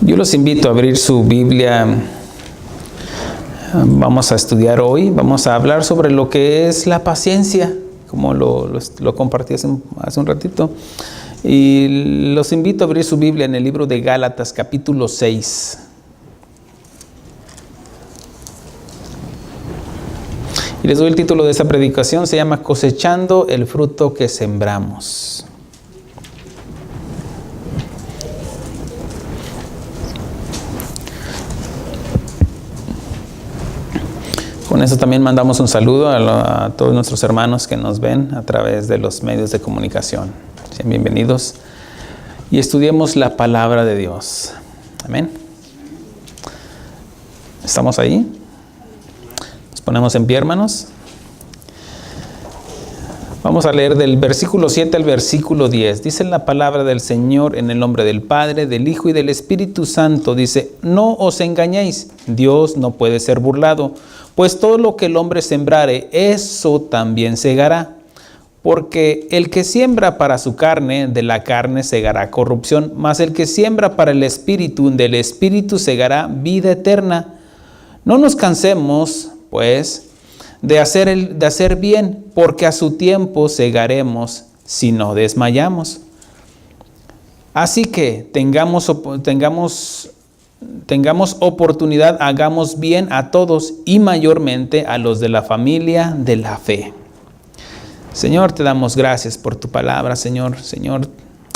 Yo los invito a abrir su Biblia. Vamos a estudiar hoy, vamos a hablar sobre lo que es la paciencia, como lo compartí hace un ratito. Y los invito a abrir su Biblia en el libro de Gálatas, capítulo 6. Y les doy el título de esta predicación, se llama Cosechando el fruto que sembramos. Con eso también mandamos un saludo a todos nuestros hermanos que nos ven a través de los medios de comunicación. Sean bienvenidos y estudiemos la palabra de Dios. Amén. ¿Estamos ahí? Nos ponemos en pie, hermanos. Vamos a leer del versículo 7 al versículo 10. Dice la palabra del Señor en el nombre del Padre, del Hijo y del Espíritu Santo. Dice: no os engañéis, Dios no puede ser burlado, pues todo lo que el hombre sembrare, eso también segará. Porque el que siembra para su carne, de la carne segará corrupción, mas el que siembra para el Espíritu, del Espíritu segará vida eterna. No nos cansemos, pues, de hacer bien, porque a su tiempo segaremos si no desmayamos. Así que tengamos oportunidad, hagamos bien a todos y mayormente a los de la familia de la fe. Señor, te damos gracias por tu palabra, Señor. Señor,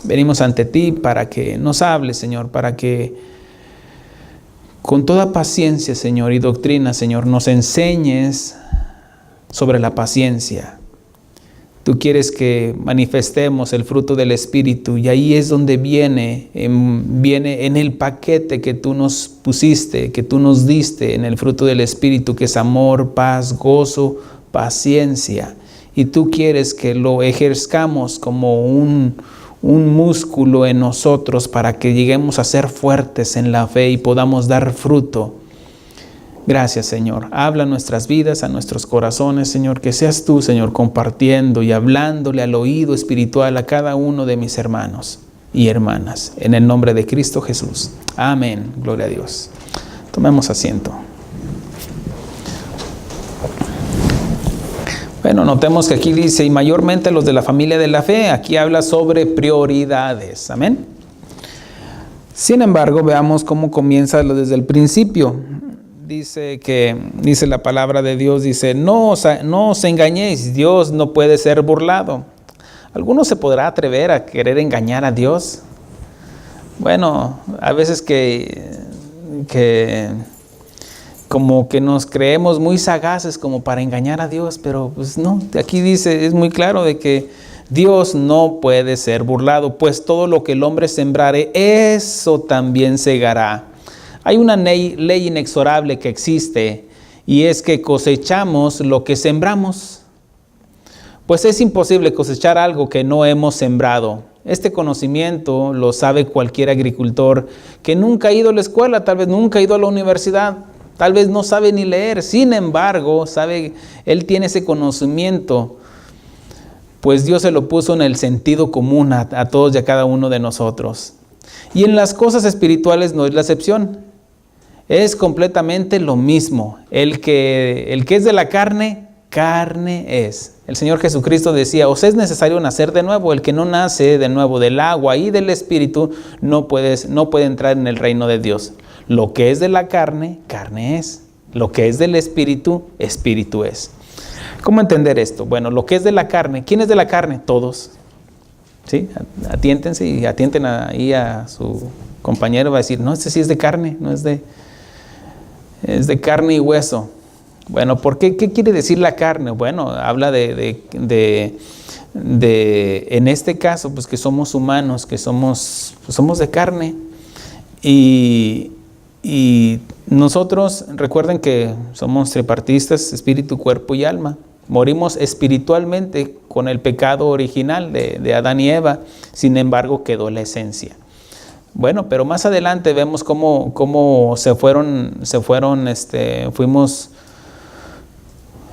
venimos ante ti para que nos hables, Señor, para que con toda paciencia, Señor, y doctrina, Señor, nos enseñes sobre la paciencia. Tú quieres que manifestemos el fruto del Espíritu y ahí es donde viene en el paquete que tú nos pusiste, que tú nos diste en el fruto del Espíritu, que es amor, paz, gozo, paciencia. Y tú quieres que lo ejerzcamos como un músculo en nosotros para que lleguemos a ser fuertes en la fe y podamos dar fruto. Gracias, Señor. Habla a nuestras vidas, a nuestros corazones, Señor. Que seas tú, Señor, compartiendo y hablándole al oído espiritual a cada uno de mis hermanos y hermanas. En el nombre de Cristo Jesús. Amén. Gloria a Dios. Tomemos asiento. Bueno, notemos que aquí dice, y mayormente los de la familia de la fe. Aquí habla sobre prioridades. Amén. Sin embargo, veamos cómo comienza desde el principio. Dice la palabra de Dios, dice, no os engañéis, Dios no puede ser burlado. ¿Alguno se podrá atrever a querer engañar a Dios? Bueno, a veces que como que nos creemos muy sagaces como para engañar a Dios, pero pues no, aquí dice, es muy claro de que Dios no puede ser burlado, pues todo lo que el hombre sembrare, eso también segará. Hay una ley inexorable que existe y es que cosechamos lo que sembramos. Pues es imposible cosechar algo que no hemos sembrado. Este conocimiento lo sabe cualquier agricultor que nunca ha ido a la escuela, tal vez nunca ha ido a la universidad, tal vez no sabe ni leer. Sin embargo, él tiene ese conocimiento, pues Dios se lo puso en el sentido común a todos y a cada uno de nosotros. Y en las cosas espirituales no es la excepción. Es completamente lo mismo. El que es de la carne, carne es. El Señor Jesucristo decía, os es necesario nacer de nuevo. El que no nace de nuevo del agua y del Espíritu no puede entrar en el reino de Dios. Lo que es de la carne, carne es. Lo que es del Espíritu, Espíritu es. ¿Cómo entender esto? Bueno, lo que es de la carne, ¿quién es de la carne? Todos. ¿Sí? Atiéntense y atienten ahí a su compañero. Va a decir, no, este sí es de carne, no es de carne y hueso. Bueno, ¿por qué? ¿Qué quiere decir la carne? Bueno, habla de en este caso, pues que somos humanos, que somos de carne. Y nosotros, recuerden que somos tripartistas, espíritu, cuerpo y alma. Morimos espiritualmente con el pecado original de Adán y Eva, sin embargo quedó la esencia. Bueno, pero más adelante vemos cómo fuimos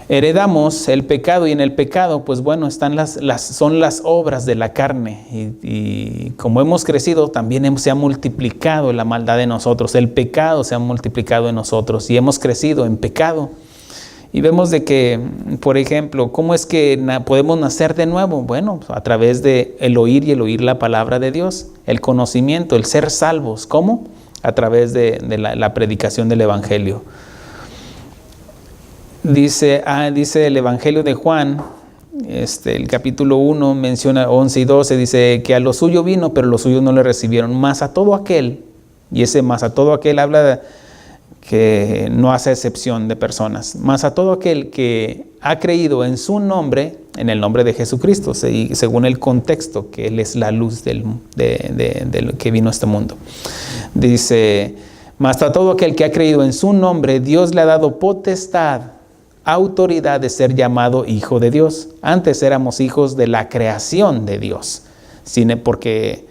heredamos el pecado, y en el pecado, pues bueno, están son las obras de la carne, y como hemos crecido, también se ha multiplicado la maldad en nosotros, el pecado se ha multiplicado en nosotros, y hemos crecido en pecado. Y vemos de que, por ejemplo, ¿cómo es que podemos nacer de nuevo? Bueno, a través de el oír la palabra de Dios, el conocimiento, el ser salvos. ¿Cómo? A través de la predicación del Evangelio. Dice el Evangelio de Juan, el capítulo 1 menciona 11 y 12, dice que a lo suyo vino, pero los suyos no le recibieron. Mas a todo aquel, y ese más a todo aquel habla de que no hace excepción de personas, mas a todo aquel que ha creído en su nombre, en el nombre de Jesucristo, según el contexto, que Él es la luz de lo que vino a este mundo. Dice, mas a todo aquel que ha creído en su nombre, Dios le ha dado potestad, autoridad de ser llamado hijo de Dios. Antes éramos hijos de la creación de Dios, porque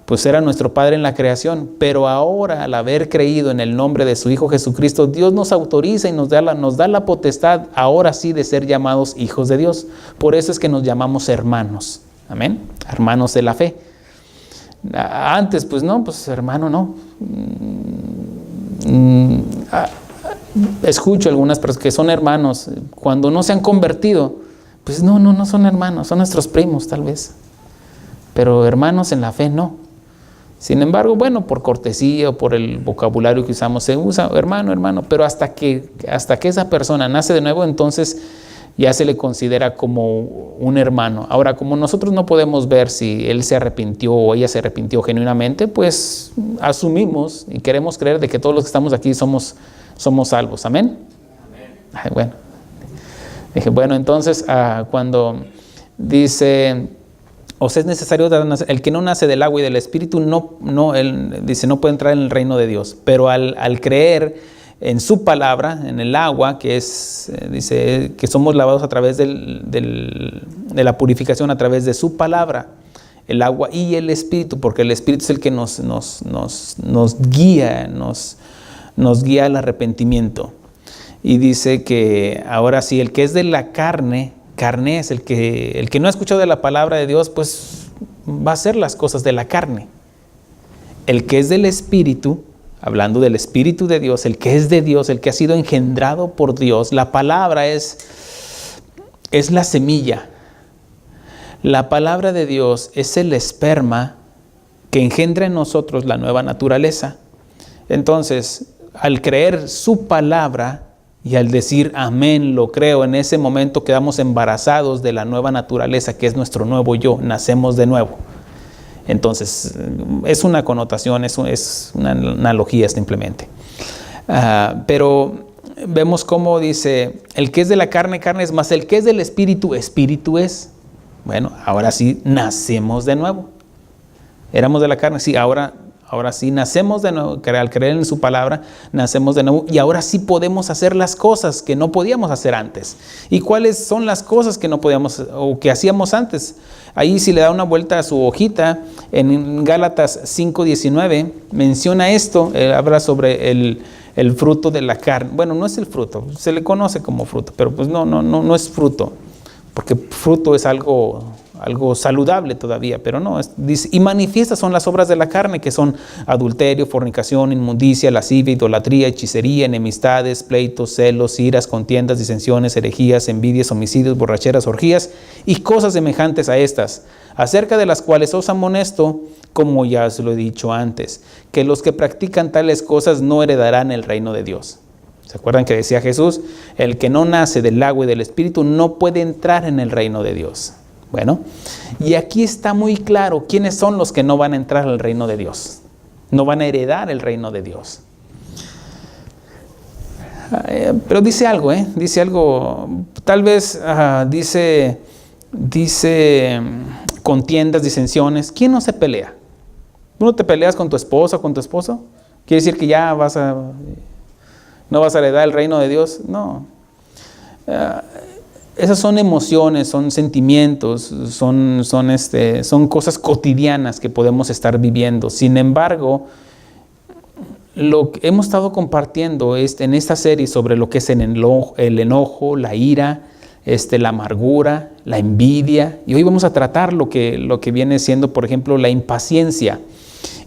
pues era nuestro Padre en la creación, pero ahora, al haber creído en el nombre de su Hijo Jesucristo, Dios nos autoriza y nos da la potestad, ahora sí, de ser llamados hijos de Dios. Por eso es que nos llamamos hermanos, amén, hermanos de la fe. Antes, pues no, pues hermano no. Escucho algunas personas que son hermanos, cuando no se han convertido, pues no son hermanos, son nuestros primos tal vez, pero hermanos en la fe no. Sin embargo, bueno, por cortesía o por el vocabulario que usamos, se usa hermano, pero hasta que esa persona nace de nuevo, entonces ya se le considera como un hermano. Ahora, como nosotros no podemos ver si él se arrepintió o ella se arrepintió genuinamente, pues asumimos y queremos creer de que todos los que estamos aquí somos salvos. ¿Amén? Ay, bueno. Dije, bueno, entonces cuando dice, os es necesario el que no nace del agua y del espíritu, él dice, no puede entrar en el reino de Dios. Pero al creer en su palabra, en el agua, que dice que somos lavados a través de la purificación, a través de su palabra, el agua y el espíritu, porque el espíritu es el que nos guía, nos guía al arrepentimiento. Y dice que ahora sí, el que es de la carne es el que no ha escuchado de la palabra de Dios, pues va a hacer las cosas de la carne. El que es del espíritu, hablando del espíritu de Dios, el que es de Dios, el que ha sido engendrado por Dios, la palabra es la semilla. La palabra de Dios es el esperma que engendra en nosotros la nueva naturaleza. Entonces, al creer su palabra y al decir amén, lo creo, en ese momento quedamos embarazados de la nueva naturaleza que es nuestro nuevo yo, nacemos de nuevo. Entonces, es una connotación, es una analogía simplemente. Pero vemos cómo dice, el que es de la carne es, más el que es del espíritu, espíritu es. Bueno, ahora sí nacemos de nuevo. Éramos de la carne, sí, ahora sí nacemos de nuevo, al creer en su palabra, nacemos de nuevo, y ahora sí podemos hacer las cosas que no podíamos hacer antes. ¿Y cuáles son las cosas que no podíamos o que hacíamos antes? Ahí, si le da una vuelta a su hojita, en Gálatas 5:19 menciona esto, habla sobre el fruto de la carne. Bueno, no es el fruto, se le conoce como fruto, pero pues no es fruto, porque fruto es algo saludable todavía, pero no, dice, y manifiestas son las obras de la carne, que son adulterio, fornicación, inmundicia, lascivia, idolatría, hechicería, enemistades, pleitos, celos, iras, contiendas, disensiones, herejías, envidias, homicidios, borracheras, orgías y cosas semejantes a estas, acerca de las cuales os amonesto, como ya os lo he dicho antes, que los que practican tales cosas no heredarán el reino de Dios. ¿Se acuerdan que decía Jesús? El que no nace del agua y del espíritu no puede entrar en el reino de Dios. Bueno, y aquí está muy claro quiénes son los que no van a entrar al reino de Dios. No van a heredar el reino de Dios. Pero dice algo, tal vez dice contiendas, disensiones. ¿Quién no se pelea? ¿Tú no te peleas con tu esposa o con tu esposo? ¿Quiere decir que ya no vas a heredar el reino de Dios? No. Esas son emociones, son sentimientos, son cosas cotidianas que podemos estar viviendo. Sin embargo, lo que hemos estado compartiendo en esta serie sobre lo que es el enojo, la ira, la amargura, la envidia, y hoy vamos a tratar lo que viene siendo, por ejemplo, la impaciencia.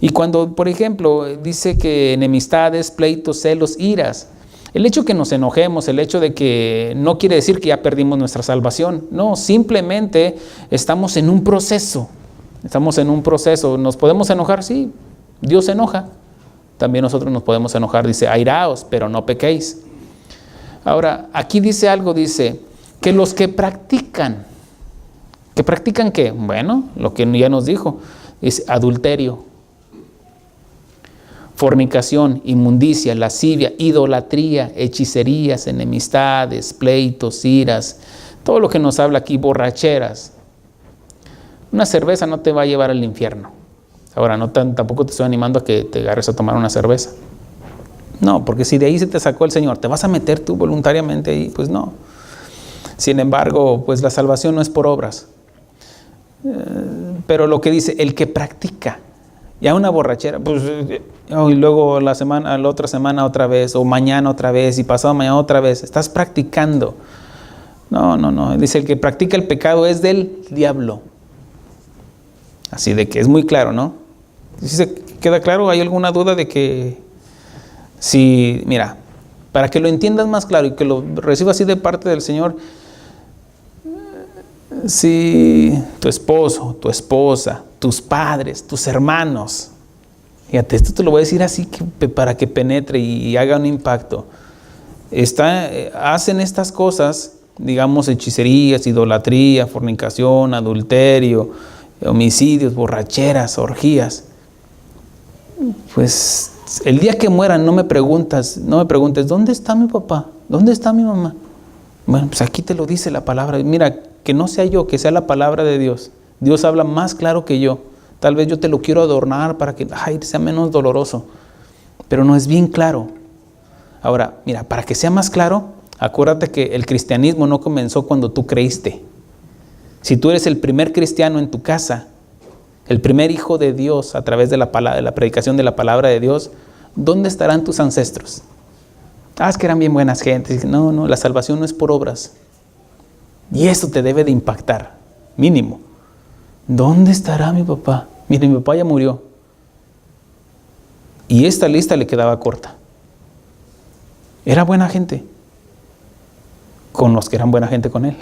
Y cuando, por ejemplo, dice que enemistades, pleitos, celos, iras, el hecho que nos enojemos, el hecho de que no quiere decir que ya perdimos nuestra salvación, no, simplemente estamos en un proceso, ¿nos podemos enojar? Sí, Dios se enoja, también nosotros nos podemos enojar, dice, airaos, pero no pequéis. Ahora, aquí dice algo, dice, que los que practican ¿qué? Bueno, lo que ya nos dijo, es adulterio, fornicación, inmundicia, lascivia, idolatría, hechicerías, enemistades, pleitos, iras, todo lo que nos habla aquí, borracheras. Una cerveza no te va a llevar al infierno. Ahora, tampoco te estoy animando a que te agarres a tomar una cerveza. No, porque si de ahí se te sacó el Señor, ¿te vas a meter tú voluntariamente ahí? Pues no. Sin embargo, pues la salvación no es por obras. Pero lo que dice, el que practica, ya una borrachera, pues, y luego la otra semana otra vez, o mañana otra vez, y pasado mañana otra vez, estás practicando. No, dice, el que practica el pecado es del diablo. Así de que es muy claro, ¿no? ¿Sí se queda claro? ¿Hay alguna duda de que si, mira, para que lo entiendas más claro y que lo recibas así de parte del Señor, si tu esposo, tu esposa, tus padres, tus hermanos, fíjate, esto te lo voy a decir así para que penetre y haga un impacto, hacen estas cosas, digamos, hechicerías, idolatría, fornicación, adulterio, homicidios, borracheras, orgías, pues el día que mueran no me preguntes, ¿dónde está mi papá? ¿Dónde está mi mamá? Bueno, pues aquí te lo dice la palabra. Mira, que no sea yo, que sea la palabra de Dios. Dios habla más claro que yo. Tal vez yo te lo quiero adornar para que sea menos doloroso, pero no es bien claro. Ahora, mira, para que sea más claro, acuérdate que el cristianismo no comenzó cuando tú creíste. Si tú eres el primer cristiano en tu casa, el primer hijo de Dios a través de la predicación de la palabra de Dios, ¿dónde estarán tus ancestros? Es que eran bien buenas gentes. No, la salvación no es por obras. Y eso te debe de impactar, mínimo. ¿Dónde estará mi papá? Mire, mi papá ya murió. Y esta lista le quedaba corta. Era buena gente, con los que eran buena gente con él.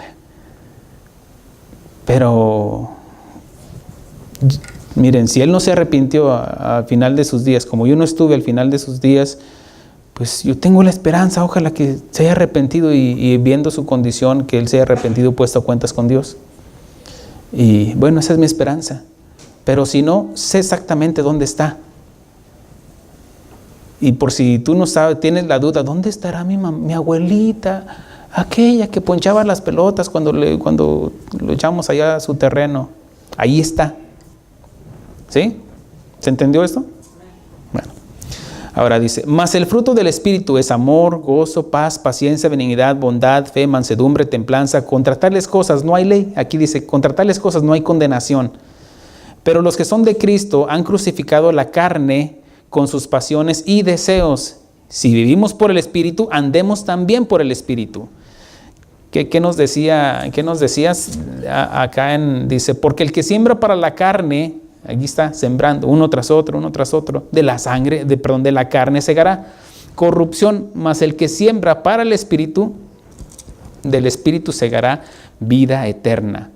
Pero, miren, si él no se arrepintió al final de sus días, como yo no estuve al final de sus días, pues yo tengo la esperanza, ojalá que se haya arrepentido y viendo su condición, que él se haya arrepentido y puesto a cuentas con Dios. Y bueno, esa es mi esperanza. Pero si no, sé exactamente dónde está. Y por si tú no sabes, tienes la duda, ¿dónde estará mi abuelita? Aquella que ponchaba las pelotas cuando lo echamos allá a su terreno. Ahí está. ¿Sí? ¿Se entendió esto? Bueno. Ahora dice, mas el fruto del Espíritu es amor, gozo, paz, paciencia, benignidad, bondad, fe, mansedumbre, templanza. Contra tales cosas no hay ley. Aquí dice, contra tales cosas no hay condenación. Pero los que son de Cristo han crucificado la carne con sus pasiones y deseos. Si vivimos por el Espíritu, andemos también por el Espíritu. ¿Qué nos decías acá? Dice, porque el que siembra para la carne, aquí está, sembrando uno tras otro, de la carne segará corrupción, mas el que siembra para el Espíritu, del Espíritu segará vida eterna.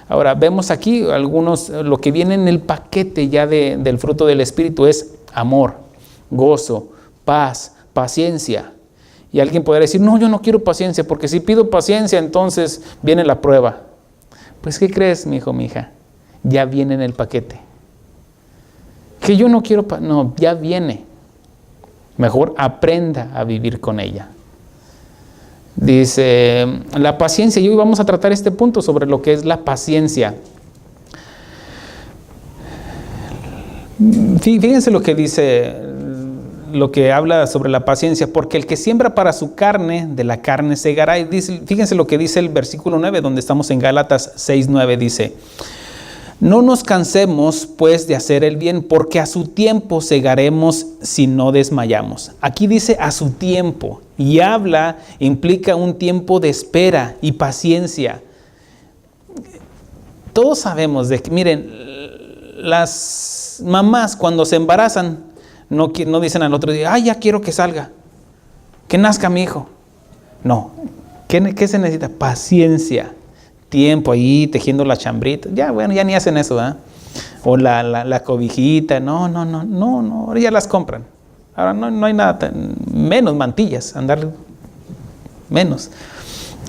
Ahora, vemos aquí lo que viene en el paquete ya del fruto del Espíritu es amor, gozo, paz, paciencia. Y alguien podrá decir, no, yo no quiero paciencia, porque si pido paciencia, entonces viene la prueba. Pues, ¿qué crees, mi hijo, mi hija? Ya viene en el paquete. Que yo no quiero, no, ya viene. Mejor aprenda a vivir con ella. Dice, la paciencia, y hoy vamos a tratar este punto sobre lo que es la paciencia. Fíjense lo que dice, lo que habla sobre la paciencia, porque el que siembra para su carne, de la carne segará. Y dice, fíjense lo que dice el versículo 9, donde estamos en Gálatas 6:9, dice, No nos cansemos, pues, de hacer el bien, porque a su tiempo segaremos si no desmayamos. Aquí dice a su tiempo, y implica un tiempo de espera y paciencia. Todos sabemos de que, miren, las mamás cuando se embarazan, no dicen al otro día, ya quiero que salga, que nazca mi hijo. No, ¿qué se necesita? Paciencia. Tiempo ahí tejiendo la chambrita, ya ni hacen eso, ¿verdad? O la cobijita, no, ahora ya las compran. Ahora no hay nada, menos mantillas, andar menos.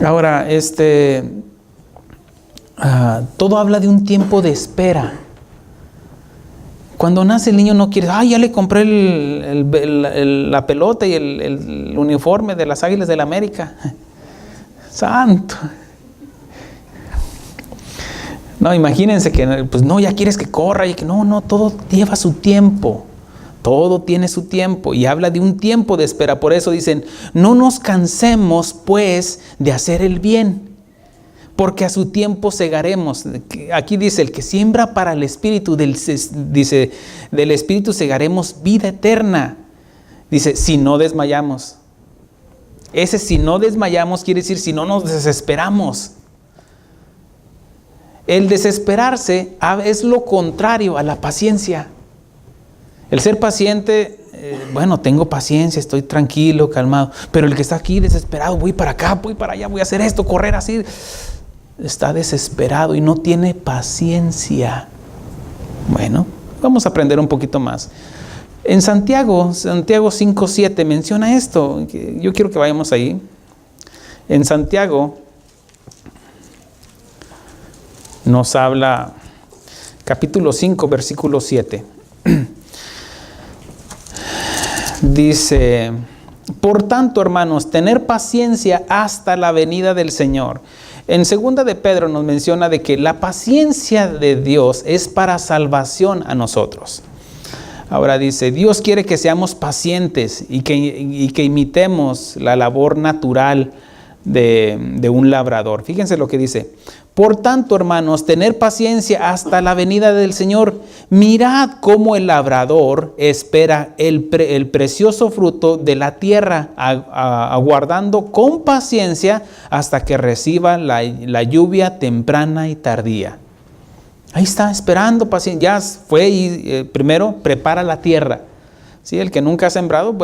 Ahora, todo habla de un tiempo de espera. Cuando nace el niño no quiere, ya le compré la pelota y el uniforme de las Águilas del la América. Santo. No, imagínense que, pues no, ya quieres que corra y que no, todo lleva su tiempo. Todo tiene su tiempo y habla de un tiempo de espera. Por eso dicen, no nos cansemos pues de hacer el bien, porque a su tiempo segaremos. Aquí dice, el que siembra para el Espíritu, dice, del Espíritu segaremos vida eterna. Dice, si no desmayamos. Ese si no desmayamos quiere decir si no nos desesperamos. El desesperarse es lo contrario a la paciencia. El ser paciente, tengo paciencia, estoy tranquilo, calmado. Pero el que está aquí desesperado, voy para acá, voy para allá, voy a hacer esto, correr así. Está desesperado y no tiene paciencia. Bueno, vamos a aprender un poquito más. En Santiago 5:7 menciona esto. Yo quiero que vayamos ahí. En Santiago nos habla, capítulo 5, versículo 7. Dice, por tanto, hermanos, tener paciencia hasta la venida del Señor. En 2 de Pedro nos menciona de que la paciencia de Dios es para salvación a nosotros. Ahora dice, Dios quiere que seamos pacientes y que imitemos la labor natural de un labrador. Fíjense lo que dice. Por tanto, hermanos, tener paciencia hasta la venida del Señor. Mirad cómo el labrador espera el precioso fruto de la tierra, aguardando con paciencia hasta que reciba la lluvia temprana y tardía. Ahí está, esperando paciencia. Ya fue y primero prepara la tierra. ¿Sí? El que nunca ha sembrado,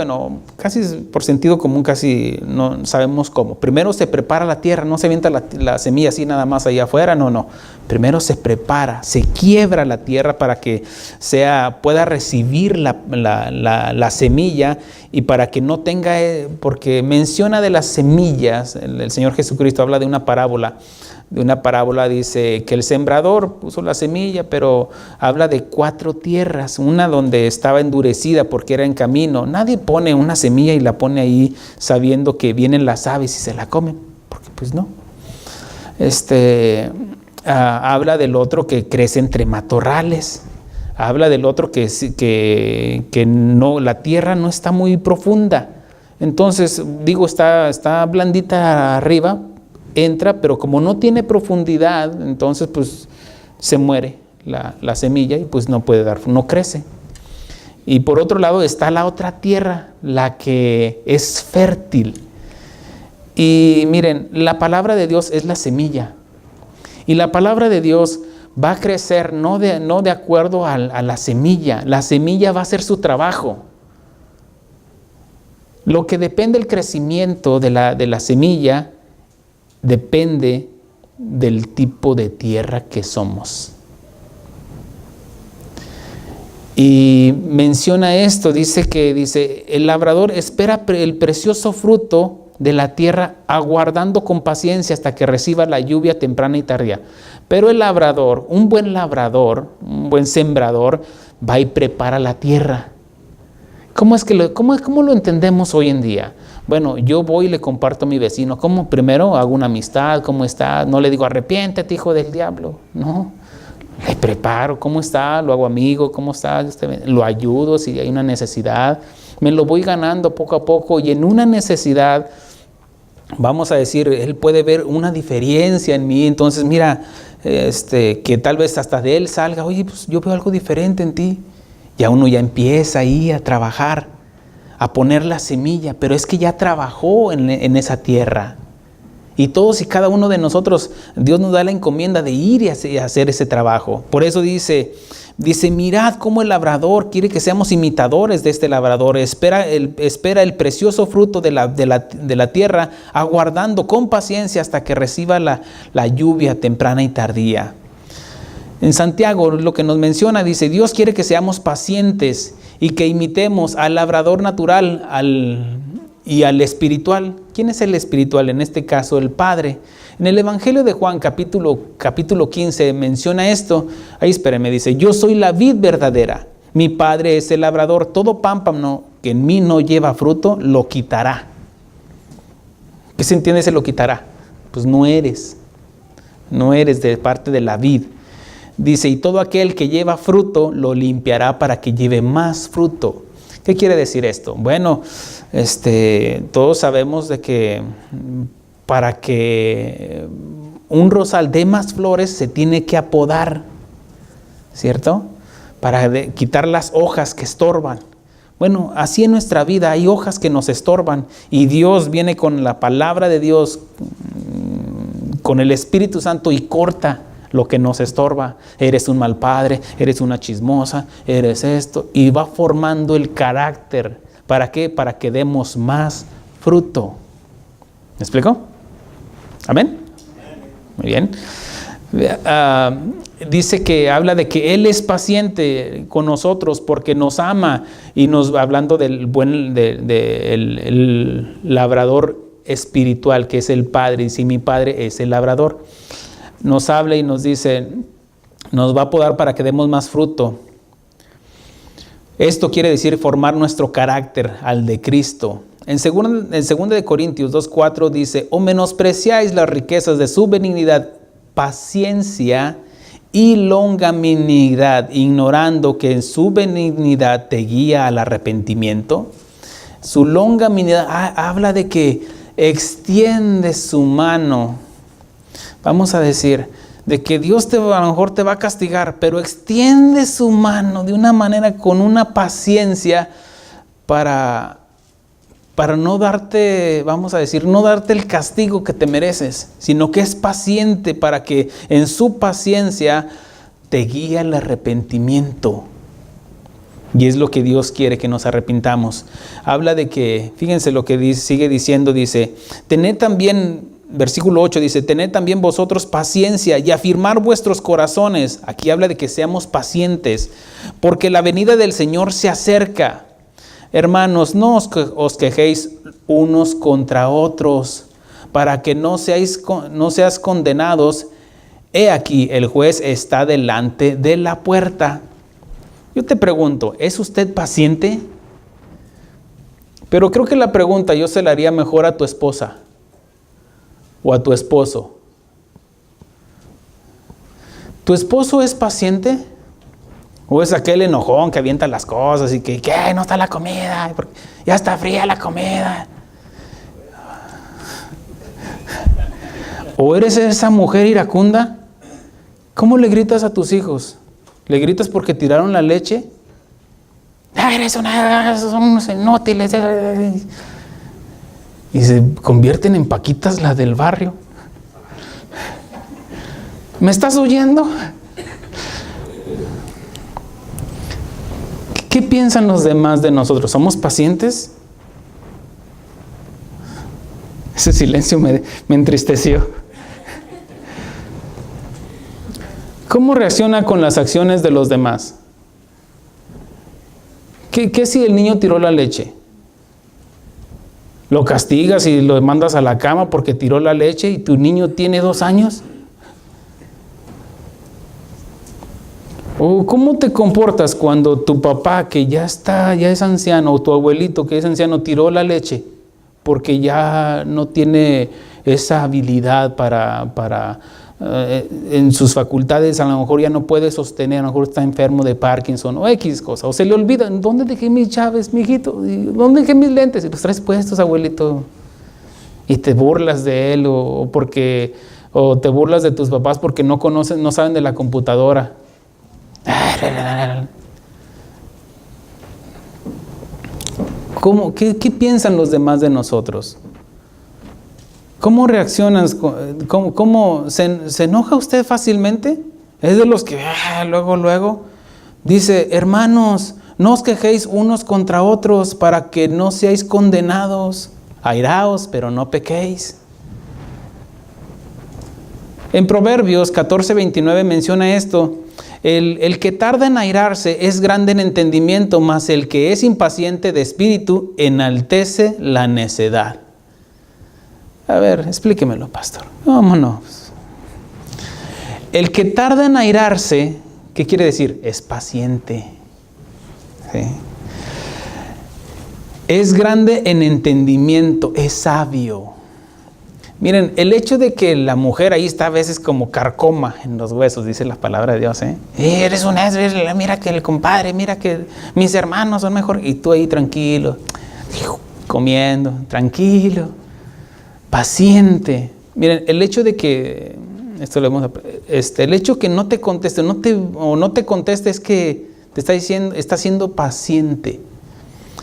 casi por sentido común, casi no sabemos cómo. Primero se prepara la tierra, no se avienta la semilla así nada más allá afuera, no. Primero se prepara, se quiebra la tierra para que pueda recibir la semilla y para que no tenga, porque menciona de las semillas, el Señor Jesucristo habla de una parábola. Dice que el sembrador puso la semilla, pero habla de 4 tierras, una donde estaba endurecida porque era en camino. Nadie pone una semilla y la pone ahí sabiendo que vienen las aves y se la comen, porque pues no. Habla del otro que crece entre matorrales. Habla del otro que no, la tierra no está muy profunda. Entonces, está blandita arriba, entra, pero como no tiene profundidad, entonces pues se muere la semilla y pues no puede no crece. Y por otro lado está la otra tierra, la que es fértil. Y miren, la palabra de Dios es la semilla. Y la palabra de Dios va a crecer no de acuerdo a la semilla. La semilla va a hacer su trabajo. Lo que depende del crecimiento de la semilla depende del tipo de tierra que somos. Y menciona esto, dice, el labrador espera el precioso fruto de la tierra, aguardando con paciencia hasta que reciba la lluvia temprana y tardía. Pero el labrador, un buen sembrador, va y prepara la tierra. ¿Cómo lo entendemos hoy en día? Bueno, yo voy y le comparto a mi vecino. ¿Cómo? Primero hago una amistad, ¿cómo está? No le digo, arrepiéntete, hijo del diablo. No, le preparo, ¿cómo está? Lo hago amigo, ¿cómo está? Lo ayudo si hay una necesidad. Me lo voy ganando poco a poco y en una necesidad, vamos a decir, él puede ver una diferencia en mí. Entonces, mira, que tal vez hasta de él salga, oye, pues yo veo algo diferente en ti. Ya uno ya empieza ahí a trabajar, a poner la semilla, pero es que ya trabajó en esa tierra. Y todos y cada uno de nosotros, Dios nos da la encomienda de ir y hacer ese trabajo. Por eso dice, mirad cómo el labrador quiere que seamos imitadores de este labrador. Espera el precioso fruto de la tierra, aguardando con paciencia hasta que reciba la lluvia temprana y tardía. En Santiago lo que nos menciona, dice, Dios quiere que seamos pacientes y que imitemos al labrador natural y al espiritual. ¿Quién es el espiritual? En este caso, el Padre. En el Evangelio de Juan, capítulo 15, menciona esto. Ahí espéreme, dice, yo soy la vid verdadera, mi Padre es el labrador, todo pámpano que en mí no lleva fruto, lo quitará. ¿Qué se entiende ese lo quitará? Pues no eres de parte de la vid. Dice, y todo aquel que lleva fruto, lo limpiará para que lleve más fruto. ¿Qué quiere decir esto? Bueno, todos sabemos de que para que un rosal dé más flores se tiene que apodar, ¿cierto? Para quitar las hojas que estorban. Bueno, así en nuestra vida hay hojas que nos estorban y Dios viene con la palabra de Dios, con el Espíritu Santo y corta lo que nos estorba. Eres un mal padre, eres una chismosa, eres esto, y va formando el carácter. ¿Para qué? Para que demos más fruto. ¿Me explico? ¿Amén? Muy bien. Dice que habla de que Él es paciente con nosotros porque nos ama y hablando del el labrador espiritual que es el Padre, y si mi Padre es el labrador. Nos habla y nos dice, nos va a podar para que demos más fruto. Esto quiere decir formar nuestro carácter al de Cristo. En 2 de Corintios 2:4 dice, o menospreciáis las riquezas de su benignidad, paciencia y longanimidad, ignorando que en su benignidad te guía al arrepentimiento. Su longanimidad habla de que extiende su mano. Vamos a decir, de que Dios a lo mejor te va a castigar, pero extiende su mano de una manera, con una paciencia para no darte, vamos a decir, no darte el castigo que te mereces, sino que es paciente para que en su paciencia te guíe al arrepentimiento. Y es lo que Dios quiere, que nos arrepintamos. Habla de que, fíjense lo que sigue diciendo, dice, tened también... Versículo 8 dice, tened también vosotros paciencia y afirmar vuestros corazones. Aquí habla de que seamos pacientes, porque la venida del Señor se acerca. Hermanos, no os quejéis unos contra otros, para que no seas condenados. He aquí, el juez está delante de la puerta. Yo te pregunto, ¿es usted paciente? Pero creo que la pregunta yo se la haría mejor a tu esposa o a tu esposo. ¿Tu esposo es paciente? ¿O es aquel enojón que avienta las cosas y que no está la comida? Ya está fría la comida. ¿O eres esa mujer iracunda? ¿Cómo le gritas a tus hijos? ¿Le gritas porque tiraron la leche? Son unos inútiles. Y se convierten en Paquitas, la del barrio. ¿Me estás oyendo? ¿Qué piensan los demás de nosotros? ¿Somos pacientes? Ese silencio me entristeció. ¿Cómo reacciona con las acciones de los demás? ¿Qué si el niño tiró la leche? ¿Lo castigas y lo mandas a la cama porque tiró la leche y tu niño tiene 2 años? ¿O cómo te comportas cuando tu papá, que ya es anciano, o tu abuelito, que es anciano, tiró la leche porque ya no tiene esa habilidad para en sus facultades, a lo mejor ya no puede sostener, a lo mejor está enfermo de Parkinson o X cosa, o se le olvida, ¿dónde dejé mis llaves, mijito? ¿Dónde dejé mis lentes? Y los traes puestos, abuelito, y te burlas de él, o porque O te burlas de tus papás porque no conocen, no saben de la computadora. ¿Qué piensan los demás de nosotros? ¿Cómo reaccionas? ¿Se enoja usted fácilmente? Es de los que luego dice: hermanos, no os quejéis unos contra otros para que no seáis condenados. Airaos, pero no pequéis. En Proverbios 14:29 menciona esto: el que tarda en airarse es grande en entendimiento, mas el que es impaciente de espíritu enaltece la necedad. A ver, explíquemelo, pastor. Vámonos. El que tarda en airarse, ¿qué quiere decir? Es paciente. ¿Sí? Es grande en entendimiento, es sabio. Miren, el hecho de que la mujer ahí está a veces como carcoma en los huesos, dice la palabra de Dios, eres un mira que el compadre, mira que mis hermanos son mejor, y tú ahí tranquilo, comiendo, tranquilo, paciente. Miren, el hecho de que, el hecho que no te conteste, no te conteste, es que te está diciendo, está siendo paciente.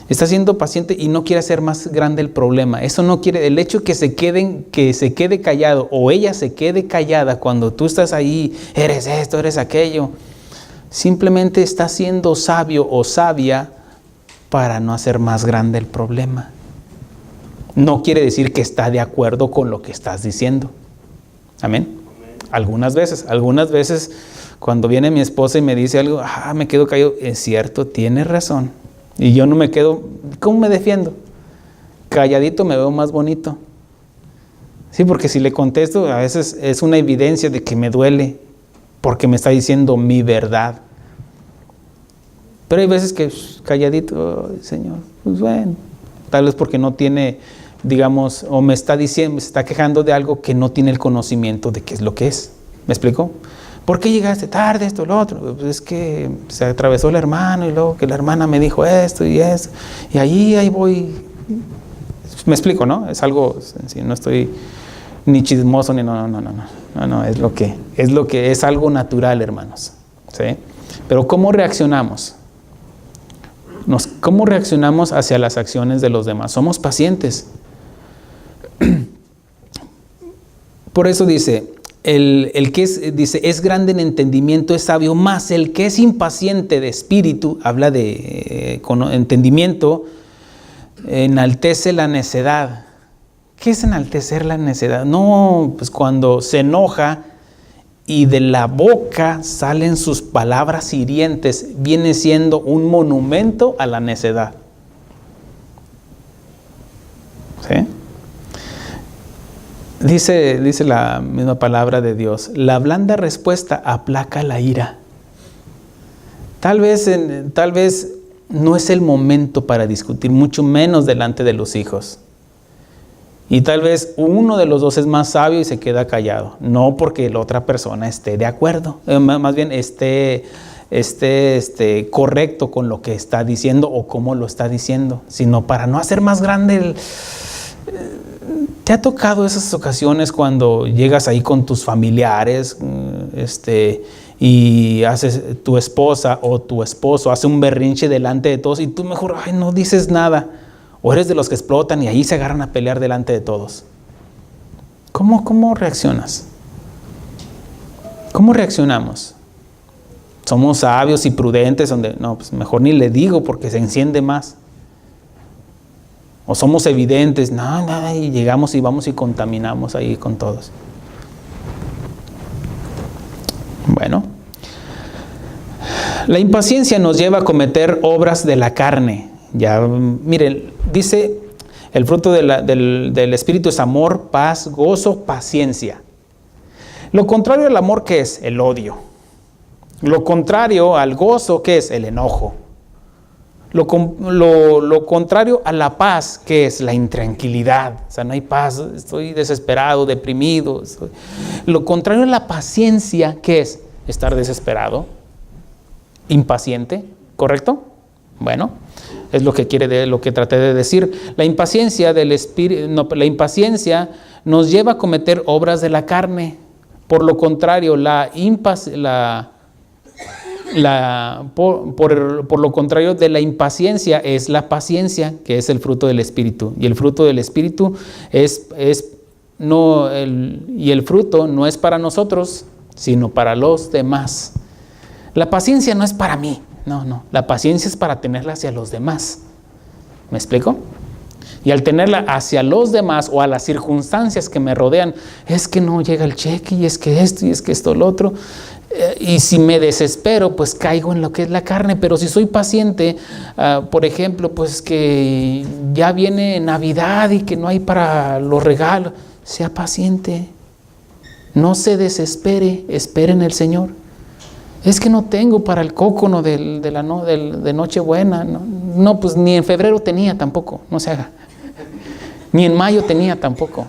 Está siendo paciente y no quiere hacer más grande el problema. Eso no quiere, el hecho que se quede callado o ella se quede callada cuando tú estás ahí, eres esto, eres aquello, simplemente está siendo sabio o sabia para no hacer más grande el problema. No quiere decir que está de acuerdo con lo que estás diciendo. Amén. Algunas veces cuando viene mi esposa y me dice algo, me quedo callado. Es cierto, tienes razón. Y yo no me quedo, ¿cómo me defiendo? Calladito me veo más bonito. Sí, porque si le contesto, a veces es una evidencia de que me duele, porque me está diciendo mi verdad. Pero hay veces que calladito, Señor, pues bueno, tal vez porque no tiene, digamos, o me está diciendo, se está quejando de algo que no tiene el conocimiento de qué es lo que es. ¿Me explico? ¿Por qué llegaste tarde, esto, lo otro? Pues es que se atravesó el hermano y luego que la hermana me dijo esto y eso. Y ahí voy. Me explico, ¿no? Es algo, no estoy ni chismoso ni no, es lo que es algo natural, hermanos. ¿Sí? Pero ¿cómo reaccionamos? ¿Cómo reaccionamos hacia las acciones de los demás? Somos pacientes. Por eso dice, el que es grande en entendimiento es sabio, más el que es impaciente de espíritu, habla de con entendimiento, enaltece la necedad. ¿Qué es enaltecer la necedad? No, pues cuando se enoja y de la boca salen sus palabras hirientes, viene siendo un monumento a la necedad. ¿Sí? Dice la misma palabra de Dios: la blanda respuesta aplaca la ira. Tal vez no es el momento para discutir, mucho menos delante de los hijos. Y tal vez uno de los dos es más sabio y se queda callado. No porque la otra persona esté de acuerdo, más bien esté correcto con lo que está diciendo o cómo lo está diciendo, sino para no hacer más grande ¿Te ha tocado esas ocasiones cuando llegas ahí con tus familiares y tu esposa o tu esposo hace un berrinche delante de todos y tú mejor no dices nada? ¿O eres de los que explotan y ahí se agarran a pelear delante de todos? ¿Cómo reaccionas? ¿Cómo reaccionamos? ¿Somos sabios y prudentes donde pues mejor ni le digo porque se enciende más? ¿O somos evidentes? Nada, y llegamos y vamos y contaminamos ahí con todos. Bueno, la impaciencia nos lleva a cometer obras de la carne. Ya, miren, dice, el fruto del Espíritu es amor, paz, gozo, paciencia. Lo contrario al amor, ¿qué es? El odio. Lo contrario al gozo, ¿qué es? El enojo. Lo contrario a la paz, ¿qué es? La intranquilidad. O sea, no hay paz, estoy desesperado, deprimido. Lo contrario a la paciencia, ¿qué es? Estar desesperado, impaciente, ¿correcto? Bueno, Es lo que lo que traté de decir. La impaciencia del espíritu, no, la impaciencia nos lleva a cometer obras de la carne. Por lo contrario, por lo contrario de la impaciencia es la paciencia, que es el fruto del Espíritu. Y el fruto del Espíritu y el fruto no es para nosotros, sino para los demás. La paciencia no es para mí, no. La paciencia es para tenerla hacia los demás. ¿Me explico? Y al tenerla hacia los demás o a las circunstancias que me rodean, es que no llega el cheque, y es que esto, lo otro. Y si me desespero, pues caigo en lo que es la carne. Pero si soy paciente, por ejemplo, pues que ya viene Navidad y que no hay para los regalos, sea paciente. No se desespere, espere en el Señor. Es que no tengo para el cócono de Nochebuena. No, pues ni en febrero tenía tampoco, no se haga. Ni en mayo tenía tampoco.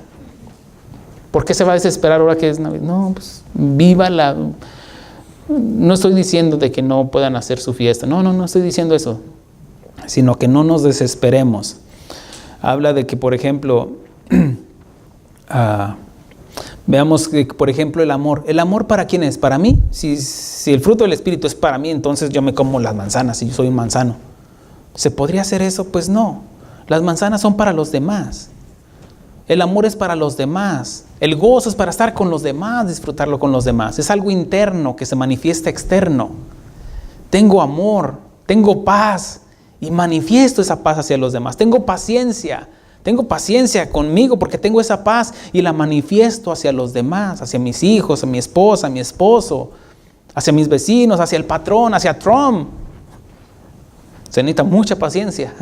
¿Por qué se va a desesperar ahora que es Navidad? No, pues viva la... No estoy diciendo de que no puedan hacer su fiesta. No estoy diciendo eso. Sino que no nos desesperemos. Habla de que, por ejemplo, veamos que, por ejemplo, el amor. ¿El amor para quién es? ¿Para mí? Si el fruto del Espíritu es para mí, entonces yo me como las manzanas y yo soy un manzano. ¿Se podría hacer eso? Pues no. Las manzanas son para los demás. El amor es para los demás. El gozo es para estar con los demás, disfrutarlo con los demás. Es algo interno que se manifiesta externo. Tengo amor, tengo paz y manifiesto esa paz hacia los demás. Tengo paciencia conmigo porque tengo esa paz y la manifiesto hacia los demás, hacia mis hijos, a mi esposa, a mi esposo, hacia mis vecinos, hacia el patrón, hacia Trump. Se necesita mucha paciencia.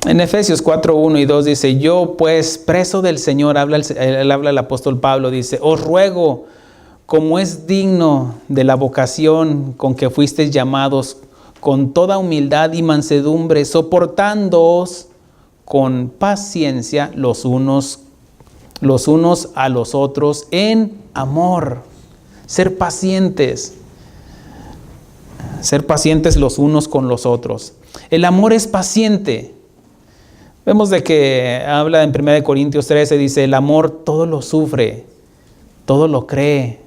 En Efesios 4, 1 y 2 dice, yo pues preso del Señor, habla el apóstol Pablo, dice, os ruego, como es digno de la vocación con que fuisteis llamados, con toda humildad y mansedumbre, soportándoos con paciencia los unos a los otros en amor. Ser pacientes los unos con los otros. El amor es paciente. Vemos de que habla en 1 Corintios 13, dice, el amor todo lo sufre, todo lo cree,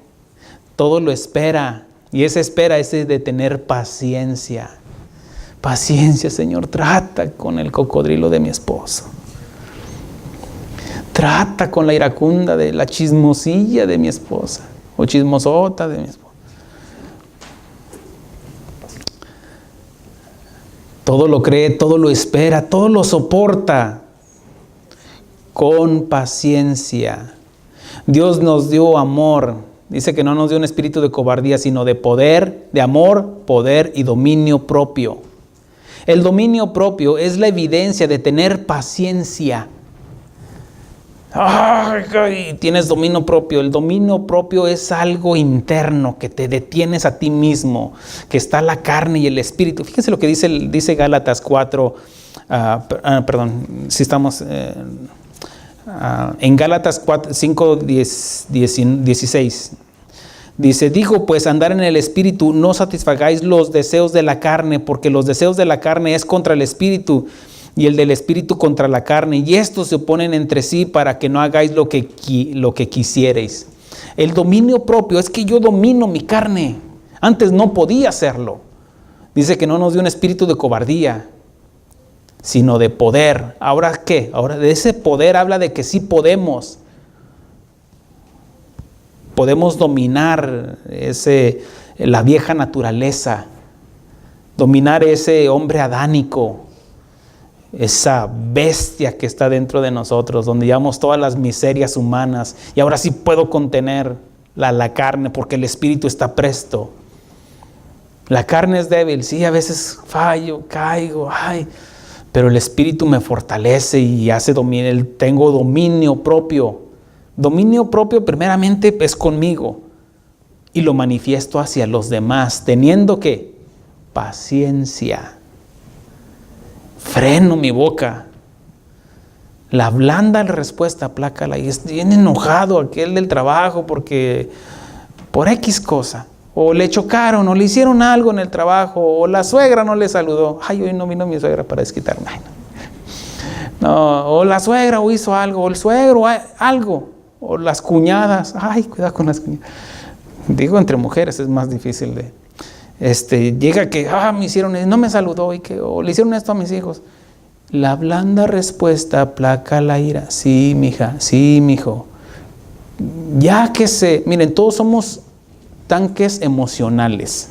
todo lo espera. Y esa espera es de tener paciencia. Paciencia, Señor, trata con el cocodrilo de mi esposo. Trata con la iracunda de la chismosilla de mi esposa, o chismosota de mi esposa. Todo lo cree, todo lo espera, todo lo soporta con paciencia. Dios nos dio amor. Dice que no nos dio un espíritu de cobardía, sino de poder, de amor, poder y dominio propio. El dominio propio es la evidencia de tener paciencia. ¡Ay! Tienes dominio propio. El dominio propio es algo interno que te detienes a ti mismo, que está la carne y el espíritu. Fíjense lo que dice Gálatas 4, si estamos en Gálatas 5, 16. Dice, dijo pues andar en el espíritu, no satisfagáis los deseos de la carne, porque los deseos de la carne es contra el espíritu, y el del espíritu contra la carne, y estos se oponen entre sí para que no hagáis lo que quisierais. El dominio propio es que yo domino mi carne. Antes no podía hacerlo. Dice que no nos dio un espíritu de cobardía, sino de poder. ¿Ahora qué? Ahora de ese poder habla de que sí podemos dominar la vieja naturaleza, dominar ese hombre adánico, esa bestia que está dentro de nosotros, donde llevamos todas las miserias humanas, y ahora sí puedo contener la carne porque el espíritu está presto. La carne es débil, sí, a veces fallo, caigo, pero el espíritu me fortalece y hace dominio. Tengo dominio propio. Dominio propio primeramente es conmigo y lo manifiesto hacia los demás, teniendo ¿qué? Paciencia. Freno mi boca. La blanda respuesta, aplácala. Y es bien enojado aquel del trabajo por X cosa. o le chocaron, o le hicieron algo en el trabajo, o la suegra no le saludó. Ay, hoy no vino mi suegra para desquitarme. No, o la suegra hizo algo, o el suegro algo, o las cuñadas. Ay, cuidado con las cuñadas. Digo, entre mujeres es más difícil de... llega que, me hicieron, no me saludó, o le hicieron esto a mis hijos. La blanda respuesta aplaca la ira. Sí, mija, sí, mijo. Ya que miren, todos somos tanques emocionales.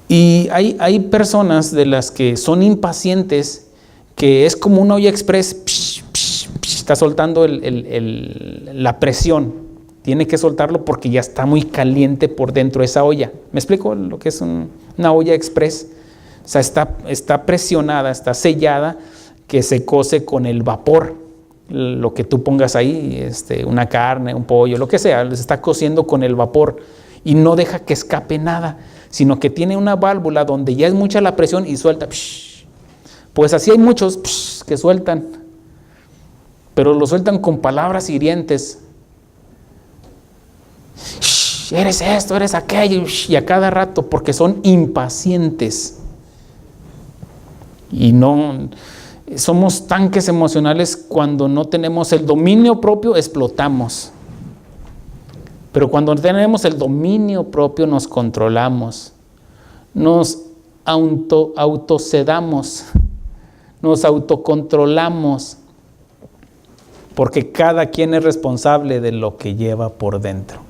Y hay personas de las que son impacientes, que es como una olla express, está soltando la presión. Tiene que soltarlo porque ya está muy caliente por dentro de esa olla. ¿Me explico lo que es una olla express? O sea, está presionada, está sellada, que se cose con el vapor. Lo que tú pongas ahí, una carne, un pollo, lo que sea, se está cociendo con el vapor y no deja que escape nada, sino que tiene una válvula donde ya es mucha la presión y suelta. Pues así hay muchos que sueltan, pero lo sueltan con palabras hirientes. Eres esto, eres aquello, y a cada rato, porque son impacientes. Y no, somos tanques emocionales. Cuando no tenemos el dominio propio, explotamos. Pero cuando tenemos el dominio propio, nos controlamos, nos autosedamos, nos autocontrolamos, porque cada quien es responsable de lo que lleva por dentro.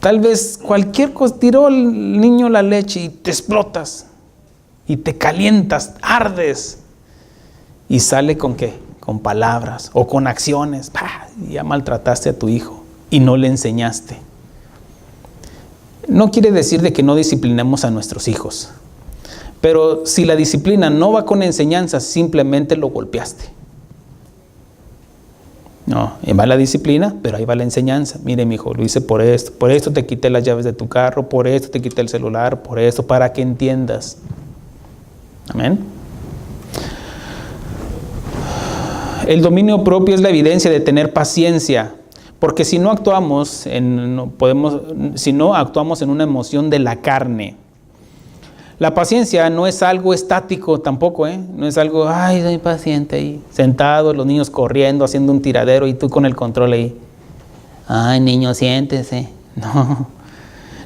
Tal vez cualquier cosa, tiró el niño la leche y te explotas, y te calientas, ardes, y sale ¿con qué? Con palabras o con acciones. Ya maltrataste a tu hijo y no le enseñaste. No quiere decir de que no disciplinemos a nuestros hijos, pero si la disciplina no va con enseñanza, simplemente lo golpeaste. No, ahí va la disciplina, pero ahí va la enseñanza. Mire, mi hijo, lo hice por esto te quité las llaves de tu carro, por esto te quité el celular, por esto, para que entiendas. Amén. El dominio propio es la evidencia de tener paciencia, porque si no actuamos en una emoción de la carne. La paciencia no es algo estático tampoco, no es algo, soy paciente ahí, sentado, los niños corriendo, haciendo un tiradero y tú con el control ahí. Ay, niño, siéntese.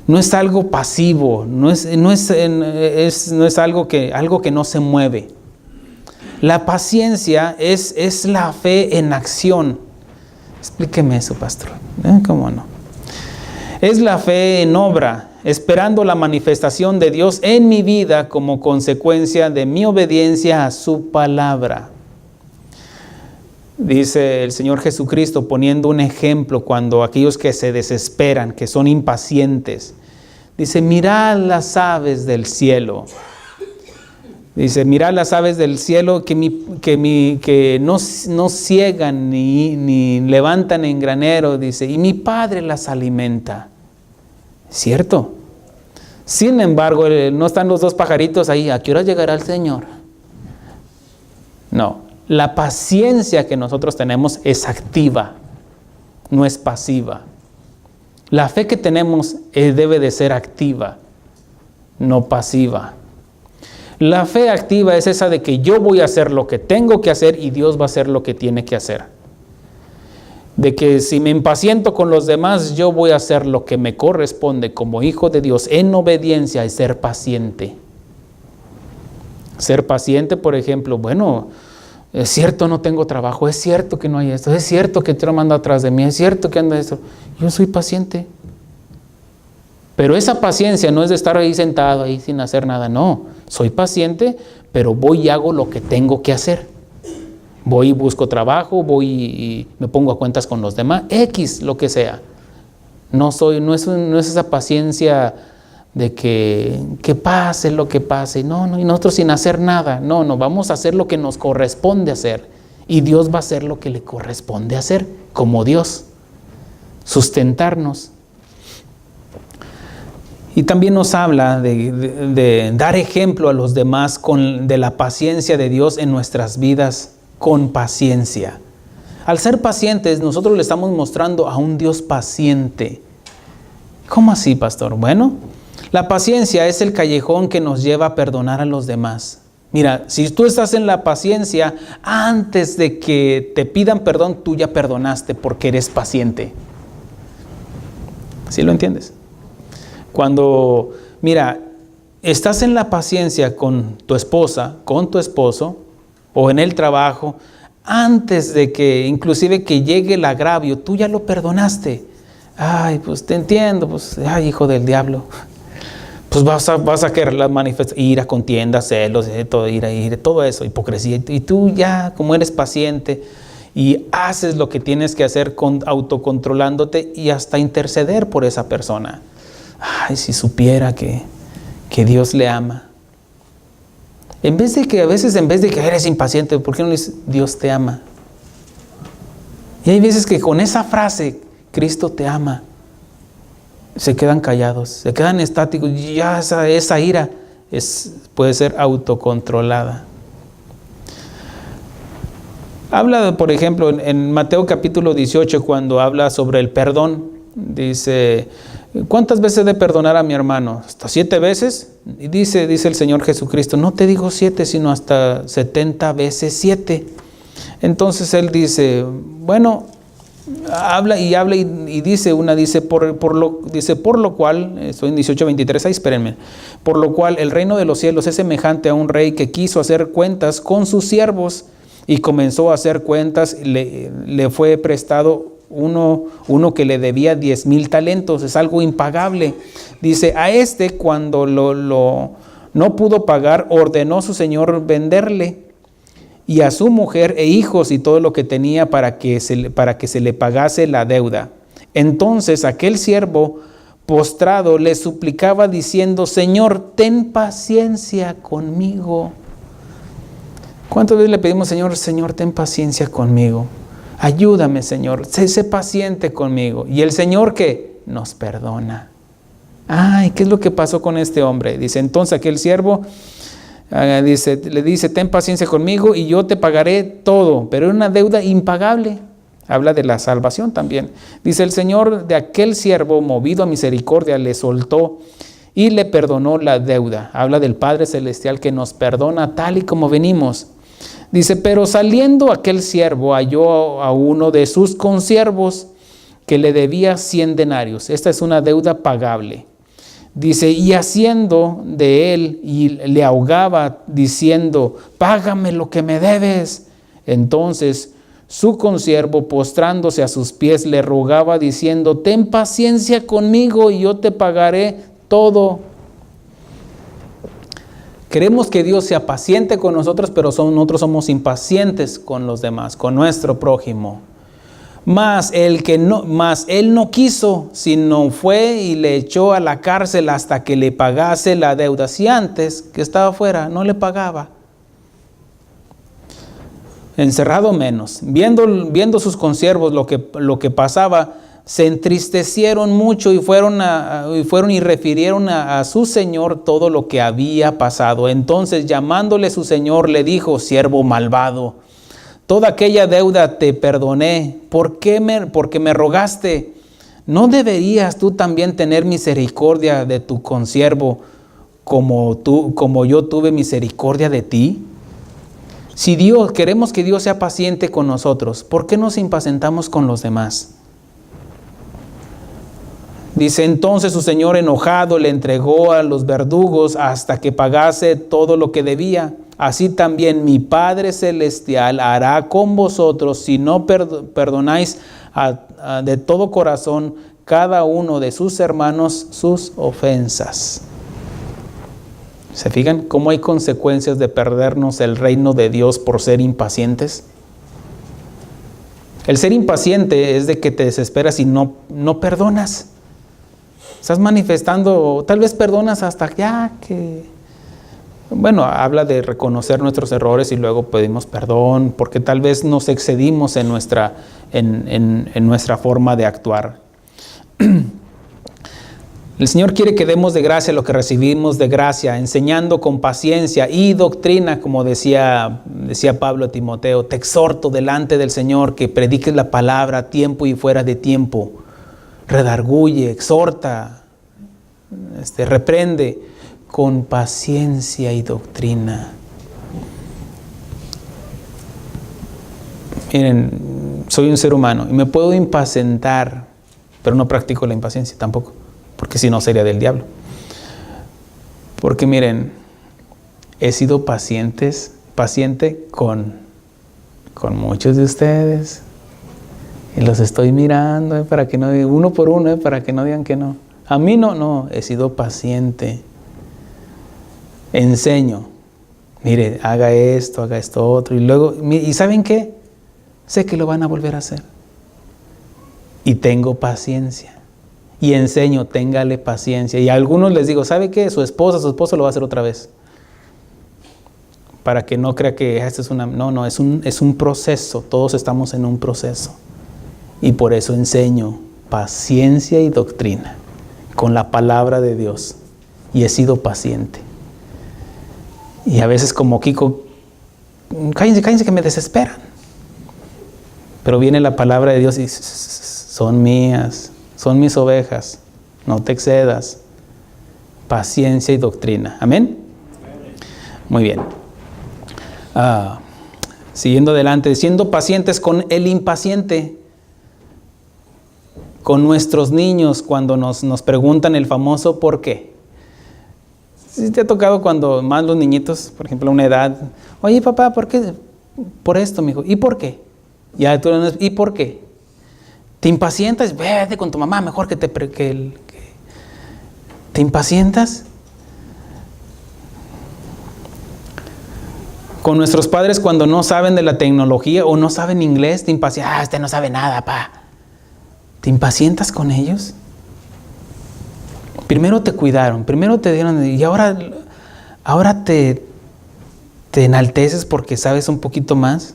No es algo pasivo, no es algo que no se mueve. La paciencia es la fe en acción. Explíqueme eso, pastor. ¿Cómo no? Es la fe en obra, esperando la manifestación de Dios en mi vida como consecuencia de mi obediencia a su palabra. Dice el Señor Jesucristo poniendo un ejemplo cuando aquellos que se desesperan, que son impacientes, dice, mirad las aves del cielo. Dice, mirad las aves del cielo que no ciegan ni levantan en granero, dice, y mi Padre las alimenta. ¿Cierto? Sin embargo, no están los dos pajaritos ahí, ¿a qué hora llegará el Señor? No, la paciencia que nosotros tenemos es activa, no es pasiva. La fe que tenemos debe de ser activa, no pasiva. La fe activa es esa de que yo voy a hacer lo que tengo que hacer y Dios va a hacer lo que tiene que hacer. De que si me impaciento con los demás, yo voy a hacer lo que me corresponde como hijo de Dios en obediencia y ser paciente. Ser paciente, por ejemplo, bueno, es cierto no tengo trabajo, es cierto que no hay esto, es cierto que te lo mando atrás de mí, es cierto que anda esto. Yo soy paciente. Pero esa paciencia no es de estar ahí sentado ahí sin hacer nada, no. Soy paciente, pero voy y hago lo que tengo que hacer. Voy y busco trabajo, voy y me pongo a cuentas con los demás, X, lo que sea. No es esa paciencia de que pase lo que pase. No, y nosotros sin hacer nada. No, vamos a hacer lo que nos corresponde hacer. Y Dios va a hacer lo que le corresponde hacer, como Dios. Sustentarnos. Y también nos habla de dar ejemplo a los demás de la paciencia de Dios en nuestras vidas con paciencia. Al ser pacientes, nosotros le estamos mostrando a un Dios paciente. ¿Cómo así, pastor? Bueno, la paciencia es el callejón que nos lleva a perdonar a los demás. Mira, si tú estás en la paciencia, antes de que te pidan perdón, tú ya perdonaste porque eres paciente. ¿Sí lo entiendes? Cuando, mira, estás en la paciencia con tu esposa, con tu esposo, o en el trabajo, antes de que, inclusive que llegue el agravio, tú ya lo perdonaste. Ay, pues te entiendo, pues, ay, hijo del diablo. Pues vas a querer las manifestaciones, ira, contienda, celos, todo, ira, todo eso, hipocresía. Y tú ya, como eres paciente y haces lo que tienes que hacer autocontrolándote y hasta interceder por esa persona. Ay, si supiera que Dios le ama. En vez de que eres impaciente, ¿por qué no le dices, Dios te ama? Y hay veces que con esa frase, Cristo te ama, se quedan callados, se quedan estáticos, y ya esa ira puede ser autocontrolada. Habla, por ejemplo, en Mateo capítulo 18, cuando habla sobre el perdón, dice, ¿cuántas veces he de perdonar a mi hermano? ¿Hasta 7 veces? Y dice el Señor Jesucristo, no te digo 7, sino hasta 70 veces 7. Entonces Él dice, bueno, habla y dice por lo cual, estoy en 18:23, ahí espérenme, por lo cual el reino de los cielos es semejante a un rey que quiso hacer cuentas con sus siervos y comenzó a hacer cuentas, le fue prestado uno que le debía 10,000 talentos, es algo impagable. Dice, a cuando no pudo pagar, ordenó su señor venderle, y a su mujer e hijos y todo lo que tenía para que se le pagase la deuda. Entonces aquel siervo postrado le suplicaba diciendo, Señor, ten paciencia conmigo. ¿Cuántas veces le pedimos, Señor, ten paciencia conmigo? Ayúdame, Señor, sé paciente conmigo. Y el Señor, ¿qué? Nos perdona. Ay, ¿qué es lo que pasó con este hombre? Dice, entonces aquel siervo le dice, ten paciencia conmigo y yo te pagaré todo, pero era una deuda impagable. Habla de la salvación también. Dice, el Señor de aquel siervo, movido a misericordia, le soltó y le perdonó la deuda. Habla del Padre Celestial que nos perdona tal y como venimos. Dice, pero saliendo aquel siervo halló a uno de sus consiervos que le debía 100 denarios. Esta es una deuda pagable. Dice, y haciendo de él, y le ahogaba diciendo, págame lo que me debes. Entonces su consiervo, postrándose a sus pies, le rogaba diciendo, ten paciencia conmigo y yo te pagaré todo. Queremos que Dios sea paciente con nosotros, pero nosotros somos impacientes con los demás, con nuestro prójimo. Mas él no quiso, sino fue y le echó a la cárcel hasta que le pagase la deuda. Si antes que estaba fuera no le pagaba, encerrado menos. Viendo sus consiervos lo que pasaba, se entristecieron mucho y fueron y refirieron a su señor todo lo que había pasado. Entonces, llamándole su señor, le dijo, siervo malvado, toda aquella deuda te perdoné, porque me rogaste. ¿No deberías tú también tener misericordia de tu consiervo como yo tuve misericordia de ti? Si queremos que Dios sea paciente con nosotros, ¿por qué nos impacientamos con los demás? Dice, entonces su señor enojado le entregó a los verdugos hasta que pagase todo lo que debía. Así también mi Padre Celestial hará con vosotros si no perdonáis de todo corazón cada uno de sus hermanos sus ofensas. ¿Se fijan cómo hay consecuencias de perdernos el reino de Dios por ser impacientes? El ser impaciente es de que te desesperas y no perdonas. Estás manifestando, tal vez perdonas hasta ya que... Bueno, habla de reconocer nuestros errores y luego pedimos perdón, porque tal vez nos excedimos en nuestra forma de actuar. El Señor quiere que demos de gracia lo que recibimos de gracia, enseñando con paciencia y doctrina, como decía Pablo a Timoteo. Te exhorto delante del Señor que prediques la palabra a tiempo y fuera de tiempo. redarguye, exhorta, reprende con paciencia y doctrina. Miren, soy un ser humano y me puedo impacientar, pero no practico la impaciencia tampoco, porque si no sería del diablo. Porque miren, he sido paciente con muchos de ustedes y los estoy mirando para que no digan, uno por uno, para que no digan que no. A mí no, he sido paciente. Enseño, mire, haga esto otro, y luego, ¿y saben qué? Sé que lo van a volver a hacer. Y tengo paciencia. Y enseño, téngale paciencia. Y a algunos les digo, ¿sabe qué? Su esposo lo va a hacer otra vez. Para que no crea que esto es una... No, es un proceso. Todos estamos en un proceso. Y por eso enseño paciencia y doctrina con la palabra de Dios. Y he sido paciente. Y a veces como Kiko, cállense que me desesperan. Pero viene la palabra de Dios y son mías, son mis ovejas, no te excedas. Paciencia y doctrina. ¿Amén? Muy bien. Siguiendo adelante, siendo pacientes con el impaciente, con nuestros niños cuando nos preguntan el famoso ¿por qué? Si te ha tocado cuando más los niñitos, por ejemplo, a una edad, oye papá, ¿por qué? Por esto, mijo. ¿Y por qué? Ya tú, ¿y por qué? ¿Te impacientas? Vete con tu mamá, mejor que ¿te impacientas? Con nuestros padres cuando no saben de la tecnología o no saben inglés, te impacientas. Usted no sabe nada, pa. ¿Te impacientas con ellos? Primero te cuidaron, primero te dieron, y ahora te enalteces porque sabes un poquito más.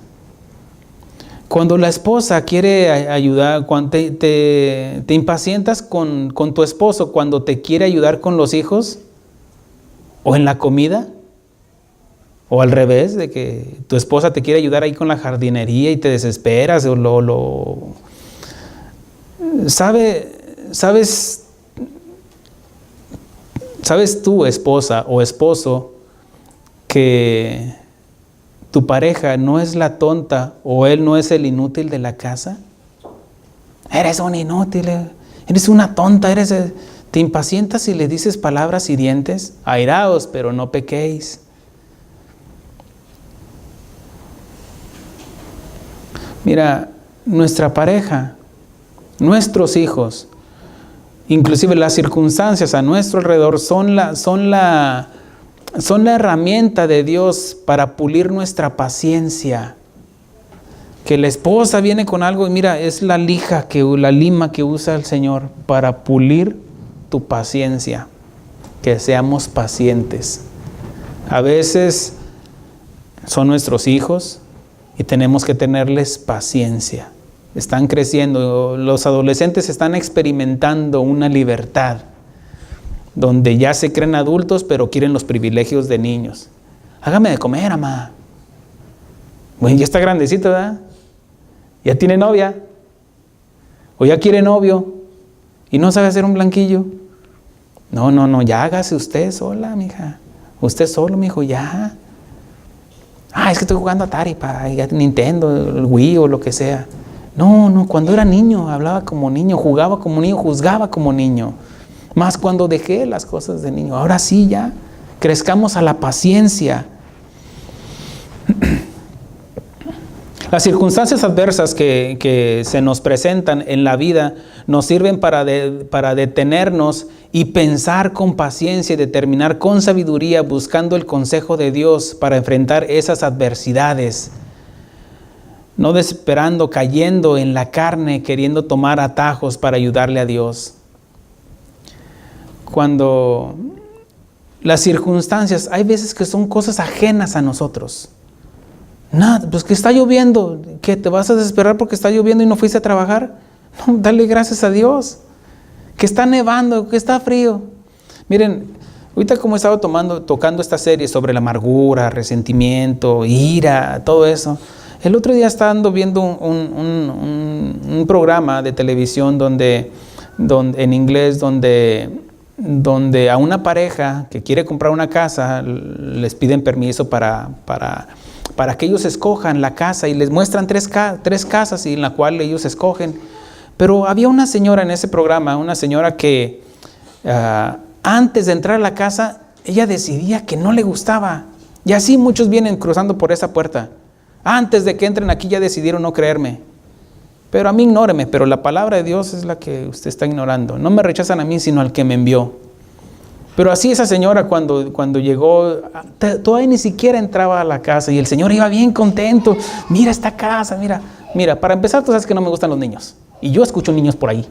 Cuando la esposa quiere ayudar, cuando te impacientas con tu esposo cuando te quiere ayudar con los hijos o en la comida, o al revés, de que tu esposa te quiere ayudar ahí con la jardinería y te desesperas, o ¿sabes tú, esposa o esposo, que tu pareja no es la tonta o él no es el inútil de la casa? Eres un inútil, eres una tonta, te impacientas y le dices palabras hirientes. Airaos, pero no pequéis. Mira, nuestra pareja, nuestros hijos, inclusive las circunstancias a nuestro alrededor son la herramienta de Dios para pulir nuestra paciencia. Que la esposa viene con algo y mira, es la lima que usa el Señor para pulir tu paciencia. Que seamos pacientes. A veces son nuestros hijos y tenemos que tenerles paciencia. Están creciendo, los adolescentes están experimentando una libertad donde ya se creen adultos pero quieren los privilegios de niños. Hágame de comer, mamá. Bueno, ya está grandecito, ¿verdad? Ya tiene novia o ya quiere novio y no sabe hacer un blanquillo. No, ya hágase usted sola, mija. Usted solo, mijo, ya. Es que estoy jugando Atari, Nintendo, el Wii o lo que sea. No, cuando era niño hablaba como niño, jugaba como niño, juzgaba como niño. Más cuando dejé las cosas de niño. Ahora sí, ya crezcamos a la paciencia. Las circunstancias adversas que se nos presentan en la vida nos sirven para detenernos y pensar con paciencia y determinar con sabiduría, buscando el consejo de Dios para enfrentar esas adversidades. No desesperando, cayendo en la carne, queriendo tomar atajos para ayudarle a Dios. Cuando las circunstancias, hay veces que son cosas ajenas a nosotros. Nada, pues que está lloviendo, ¿qué? ¿Te vas a desesperar porque está lloviendo y no fuiste a trabajar? No, dale gracias a Dios. Que está nevando, que está frío. Miren, ahorita como he estado tocando esta serie sobre la amargura, resentimiento, ira, todo eso. El otro día estaba viendo un programa de televisión donde en inglés, donde a una pareja que quiere comprar una casa les piden permiso para que ellos escojan la casa y les muestran tres casas y en la cual ellos escogen. Pero había una señora en ese programa, una señora que antes de entrar a la casa, ella decidía que no le gustaba. Y así muchos vienen cruzando por esa puerta. Antes de que entren aquí ya decidieron no creerme. Pero a mí ignóreme, pero la palabra de Dios es la que usted está ignorando. No me rechazan a mí, sino al que me envió. Pero así esa señora cuando llegó, todavía ni siquiera entraba a la casa y el Señor iba bien contento. Mira esta casa, mira, para empezar tú sabes que no me gustan los niños. Y yo escucho niños por ahí.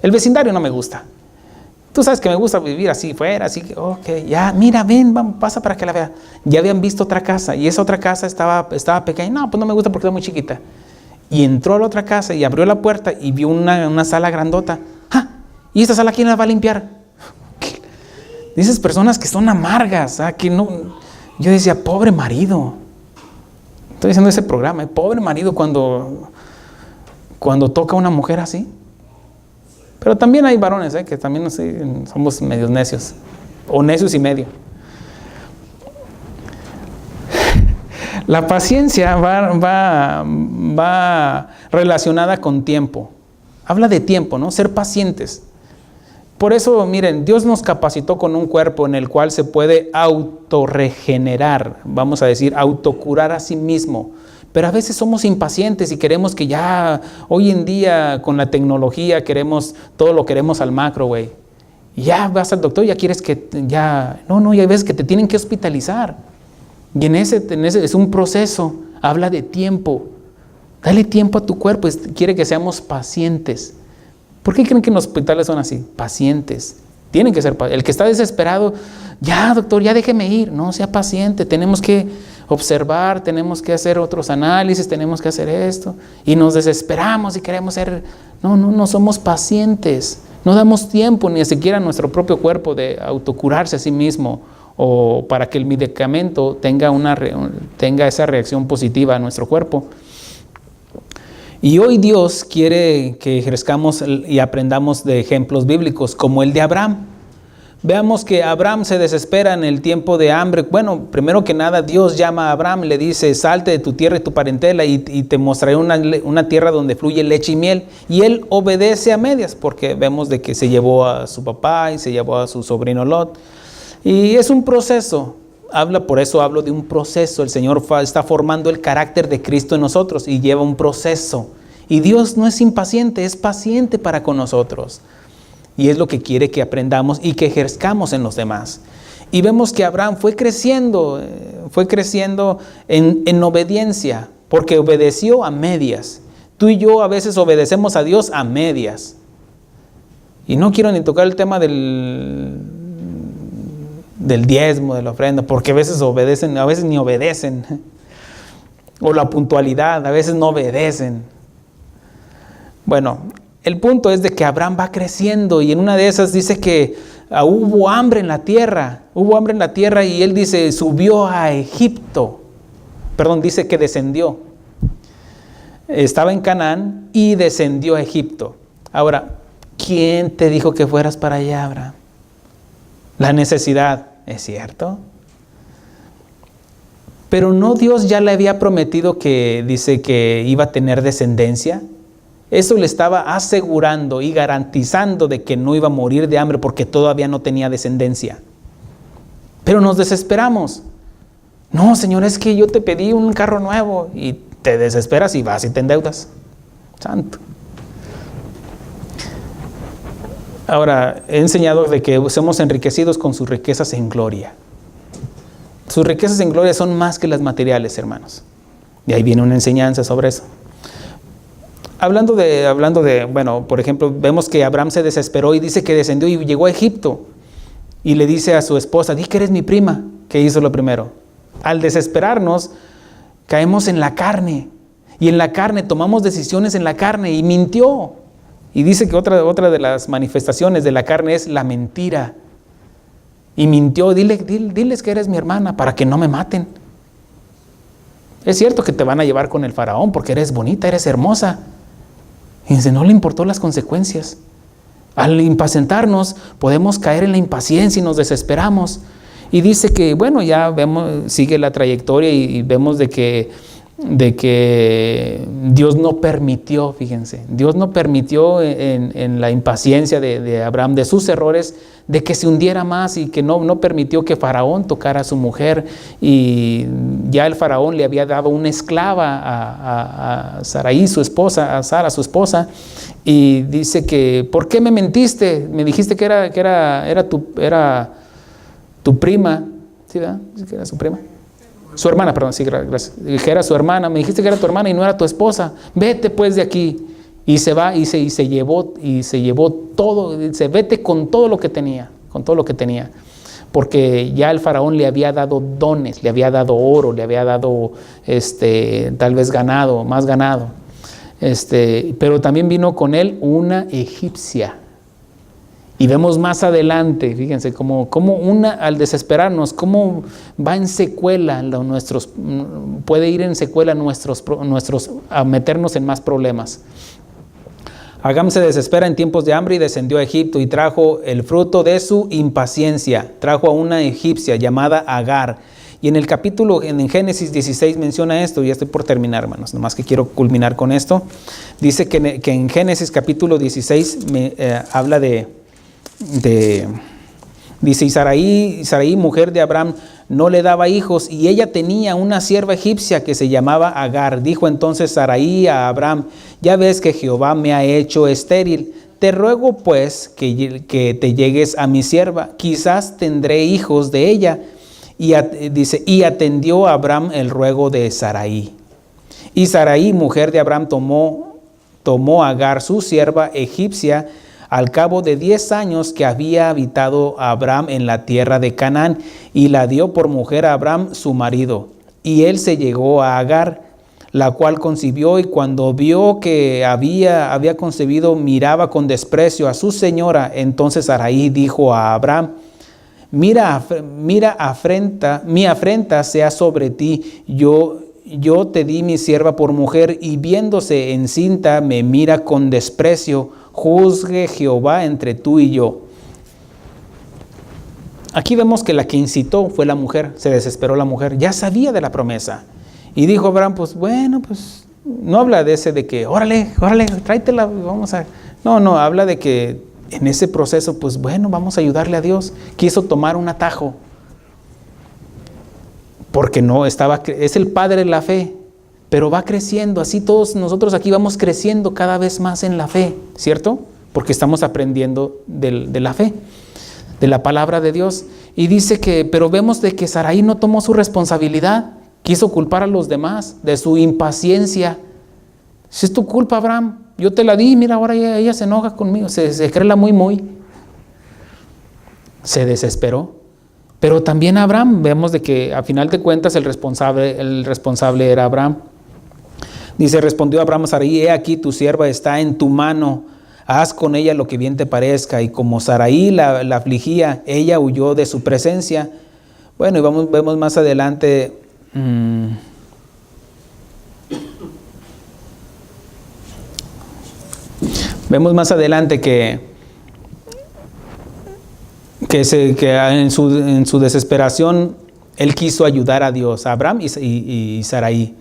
El vecindario no me gusta. Tú sabes que me gusta vivir así fuera, así que, ok, ya, mira, ven, vamos, pasa para que la vea. Ya habían visto otra casa y esa otra casa estaba pequeña. No, pues no me gusta porque está muy chiquita. Y entró a la otra casa y abrió la puerta y vio una sala grandota. ¡Ah! ¿Y esta sala quién la va a limpiar? Dices personas que son amargas, que no. Yo decía, pobre marido. Estoy diciendo ese programa, pobre marido cuando toca a una mujer así. Pero también hay varones, que también no sé, somos medios necios, o necios y medio. La paciencia va relacionada con tiempo. Habla de tiempo, ¿no? Ser pacientes. Por eso, miren, Dios nos capacitó con un cuerpo en el cual se puede autorregenerar, vamos a decir, autocurar a sí mismo. Pero a veces somos impacientes y queremos que ya, hoy en día, con la tecnología, todo lo queremos al macro, güey. Y ya vas al doctor, ya quieres que ya... No, y hay veces que te tienen que hospitalizar. Y en ese es un proceso, habla de tiempo. Dale tiempo a tu cuerpo, quiere que seamos pacientes. ¿Por qué creen que en los hospitales son así? Pacientes. Tienen que ser pacientes. El que está desesperado, ya doctor, ya déjeme ir. No, sea paciente, tenemos que observar, tenemos que hacer otros análisis, tenemos que hacer esto. Y nos desesperamos y queremos ser... No somos pacientes. No damos tiempo ni siquiera a nuestro propio cuerpo de autocurarse a sí mismo o para que el medicamento tenga esa reacción positiva a nuestro cuerpo. Y hoy Dios quiere que ejerzcamos y aprendamos de ejemplos bíblicos como el de Abraham. Veamos que Abraham se desespera en el tiempo de hambre. Bueno, primero que nada Dios llama a Abraham, le dice, salte de tu tierra y tu parentela y te mostraré una tierra donde fluye leche y miel. Y él obedece a medias porque vemos de que se llevó a su papá y se llevó a su sobrino Lot. Y es un proceso. Por eso hablo de un proceso. El Señor está formando el carácter de Cristo en nosotros y lleva un proceso. Y Dios no es impaciente, es paciente para con nosotros. Y es lo que quiere que aprendamos y que ejerzcamos en los demás. Y vemos que Abraham fue creciendo en obediencia, porque obedeció a medias. Tú y yo a veces obedecemos a Dios a medias. Y no quiero ni tocar el tema del diezmo, de la ofrenda, porque a veces obedecen, a veces ni obedecen. O la puntualidad, a veces no obedecen. Bueno, el punto es de que Abraham va creciendo y en una de esas dice que hubo hambre en la tierra y él dice, subió a Egipto. Dice que descendió. Estaba en Canaán y descendió a Egipto. Ahora, ¿quién te dijo que fueras para allá, Abraham? La necesidad, ¿es cierto? Pero no, Dios ya le había prometido que dice que iba a tener descendencia. Eso le estaba asegurando y garantizando de que no iba a morir de hambre porque todavía no tenía descendencia. Pero nos desesperamos. No, Señor, es que yo te pedí un carro nuevo y te desesperas y vas y te endeudas. Santo. Ahora, he enseñado de que somos enriquecidos con sus riquezas en gloria. Sus riquezas en gloria son más que las materiales, hermanos. Y ahí viene una enseñanza sobre eso. Hablando de, bueno, por ejemplo, vemos que Abraham se desesperó y dice que descendió y llegó a Egipto. Y le dice a su esposa, di que eres mi prima. ¿Qué hizo lo primero? Al desesperarnos, caemos en la carne. Y en la carne tomamos decisiones en la carne y mintió. Y dice que otra de las manifestaciones de la carne es la mentira. Y mintió, diles que eres mi hermana para que no me maten. Es cierto que te van a llevar con el faraón porque eres bonita, eres hermosa. Y dice, no le importó las consecuencias. Al impacientarnos, podemos caer en la impaciencia y nos desesperamos. Y dice que, bueno, ya vemos, sigue la trayectoria y vemos de que Dios no permitió, fíjense, Dios no permitió en la impaciencia de Abraham, de sus errores, de que se hundiera más, y que no permitió que Faraón tocara a su mujer. Y ya el Faraón le había dado una esclava a Sarai, su esposa, a Sara, su esposa, y dice que, ¿por qué me mentiste? Me dijiste que era tu prima, ¿sí, verdad? ¿Que era su prima? Su hermana, perdón, sí, gracias. Que era su hermana. Me dijiste que era tu hermana y no era tu esposa. Vete pues de aquí. Y se va y se llevó todo. Dice, vete con todo lo que tenía, porque ya el Faraón le había dado dones, le había dado oro, le había dado tal vez ganado, más ganado. Pero también vino con él una egipcia. Y vemos más adelante, fíjense, como al desesperarnos, cómo va en secuela puede ir en secuela a meternos en más problemas. Agam se desespera en tiempos de hambre y descendió a Egipto y trajo el fruto de su impaciencia. Trajo a una egipcia llamada Agar. Y en Génesis 16 menciona esto. Ya estoy por terminar, hermanos, nomás que quiero culminar con esto. Dice que en Génesis capítulo 16 habla dice, y Sarai, mujer de Abraham, no le daba hijos, y ella tenía una sierva egipcia que se llamaba Agar. Dijo entonces Sarai a Abraham, ya ves que Jehová me ha hecho estéril. Te ruego pues que te llegues a mi sierva, quizás tendré hijos de ella. Y atendió a Abraham el ruego de Sarai. Y Sarai, mujer de Abraham, tomó a Agar, su sierva egipcia, al cabo de 10 años que había habitado Abraham en la tierra de Canaán, y la dio por mujer a Abraham su marido. Y él se llegó a Agar, la cual concibió, y cuando vio que había concebido, miraba con desprecio a su señora. Entonces Sarai dijo a Abraham, mi afrenta sea sobre ti, yo te di mi sierva por mujer, y viéndose encinta me mira con desprecio. Juzgue Jehová entre tú y yo. Aquí vemos que la que incitó fue la mujer. Se desesperó la mujer, ya sabía de la promesa. Y dijo Abraham, pues bueno, pues no habla de ese de que, órale, tráetela, vamos a... No, habla de que en ese proceso, pues bueno, vamos a ayudarle a Dios. Quiso tomar un atajo. Porque es el padre de la fe. Pero va creciendo, así todos nosotros aquí vamos creciendo cada vez más en la fe, ¿cierto? Porque estamos aprendiendo de la fe, de la palabra de Dios. Y dice pero vemos de que Sarai no tomó su responsabilidad, quiso culpar a los demás de su impaciencia. Si es tu culpa, Abraham, yo te la di, mira, ahora ella se enoja conmigo, se cree la muy. Se desesperó. Pero también Abraham, vemos de que a final de cuentas el responsable era Abraham. Dice, respondió Abraham a Sarai, he aquí tu sierva está en tu mano, haz con ella lo que bien te parezca. Y como Sarai la afligía, ella huyó de su presencia. Bueno, y vemos más adelante, vemos más adelante que en su desesperación, él quiso ayudar a Dios, a Abraham y Sarai.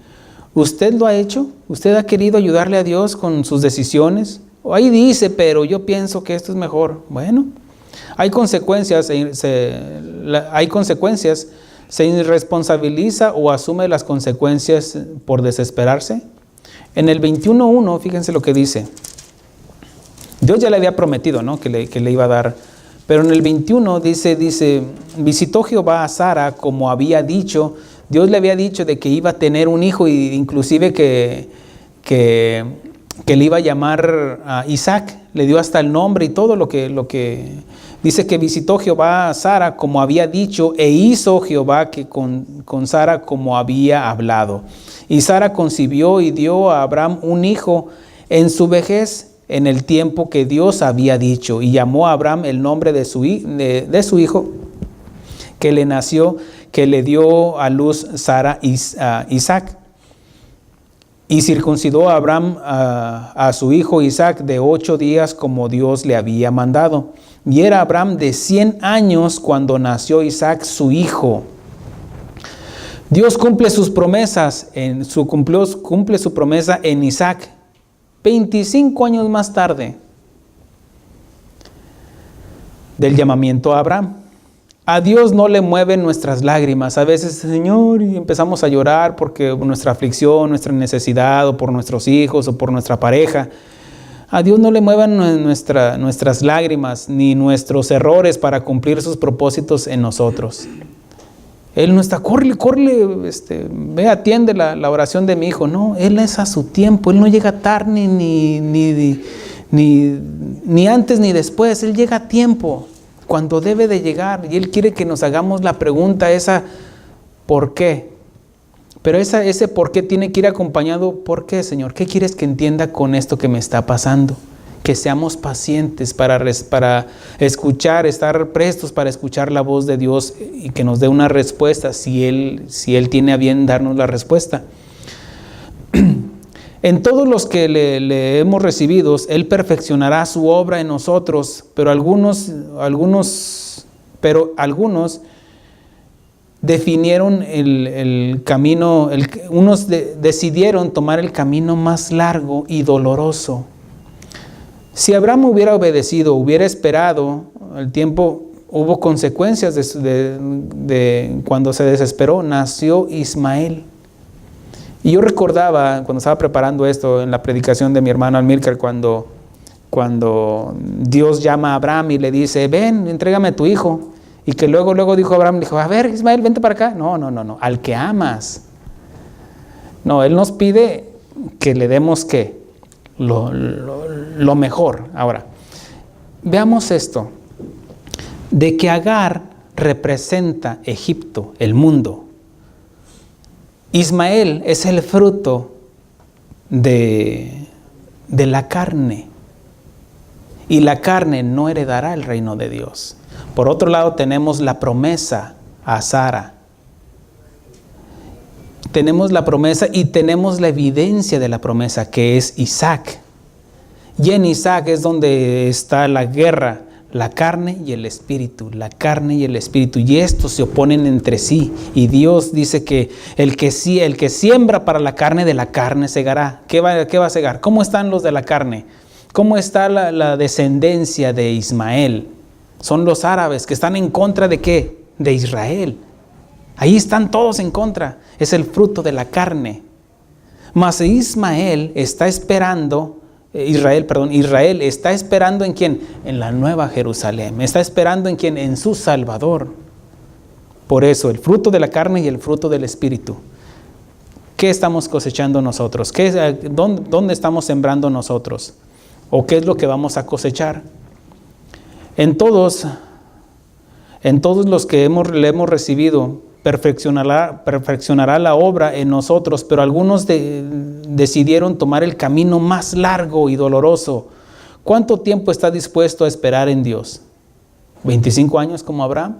¿Usted lo ha hecho? ¿Usted ha querido ayudarle a Dios con sus decisiones? O ahí dice, pero yo pienso que esto es mejor. Bueno, hay consecuencias, se irresponsabiliza o asume las consecuencias por desesperarse. En el 21:1, fíjense lo que dice. Dios ya le había prometido, ¿no?, que le iba a dar. Pero en el 21 dice, visitó Jehová a Sara como había dicho. Dios le había dicho de que iba a tener un hijo, e inclusive que le iba a llamar a Isaac. Le dio hasta el nombre y todo lo que dice, que visitó Jehová a Sara como había dicho, e hizo Jehová que con Sara como había hablado. Y Sara concibió y dio a Abraham un hijo en su vejez, en el tiempo que Dios había dicho, y llamó a Abraham el nombre de su hijo que le nació, que le dio a luz Sara Isaac. Y circuncidó a Abraham a su hijo Isaac de 8 días como Dios le había mandado. Y era Abraham de 100 años cuando nació Isaac su hijo. Dios cumple sus promesas, cumple su promesa en Isaac 25 años más tarde del llamamiento a Abraham. A Dios no le mueven nuestras lágrimas. A veces, Señor, y empezamos a llorar porque nuestra aflicción, nuestra necesidad, o por nuestros hijos, o por nuestra pareja. A Dios no le muevan nuestras lágrimas, ni nuestros errores para cumplir sus propósitos en nosotros. Él no está, corre, ve, atiende la oración de mi hijo. No, Él es a su tiempo. Él no llega tarde ni antes ni después. Él llega a tiempo, cuando debe de llegar, y Él quiere que nos hagamos la pregunta esa, ¿por qué? Pero ese por qué tiene que ir acompañado, ¿por qué, Señor? ¿Qué quieres que entienda con esto que me está pasando? Que seamos pacientes para escuchar, estar prestos para escuchar la voz de Dios y que nos dé una respuesta, si Él tiene a bien darnos la respuesta. En todos los que le hemos recibido, Él perfeccionará su obra en nosotros, pero algunos definieron el camino, unos decidieron tomar el camino más largo y doloroso. Si Abraham hubiera obedecido, hubiera esperado el tiempo, hubo consecuencias de cuando se desesperó, nació Ismael. Y yo recordaba, cuando estaba preparando esto, en la predicación de mi hermano Almílcar, cuando Dios llama a Abraham y le dice, ven, entrégame a tu hijo. Y que luego dijo Abraham, a ver, Ismael, vente para acá. No, al que amas. No, Él nos pide que le demos, ¿qué? Lo mejor. Ahora, veamos esto. De que Agar representa Egipto, el mundo. Ismael es el fruto de la carne. Y la carne no heredará el reino de Dios. Por otro lado, tenemos la promesa a Sara. Tenemos la promesa y tenemos la evidencia de la promesa, que es Isaac. Y en Isaac es donde está la guerra, la carne y el espíritu, la carne y el espíritu. Y estos se oponen entre sí. Y Dios dice que el que siembra para la carne, de la carne segará. ¿Qué va a segar? ¿Cómo están los de la carne? ¿Cómo está la descendencia de Ismael? Son los árabes que están en contra de ¿qué? De Israel. Ahí están todos en contra. Es el fruto de la carne. Mas Israel está esperando ¿en quién? En la nueva Jerusalén. Está esperando ¿en quién? En su Salvador. Por eso, el fruto de la carne y el fruto del Espíritu. ¿Qué estamos cosechando nosotros? ¿Dónde estamos sembrando nosotros? ¿O qué es lo que vamos a cosechar? En todos los que le hemos recibido, perfeccionará la obra en nosotros, pero algunos decidieron tomar el camino más largo y doloroso. ¿Cuánto tiempo está dispuesto a esperar en Dios? ¿25 años como Abraham?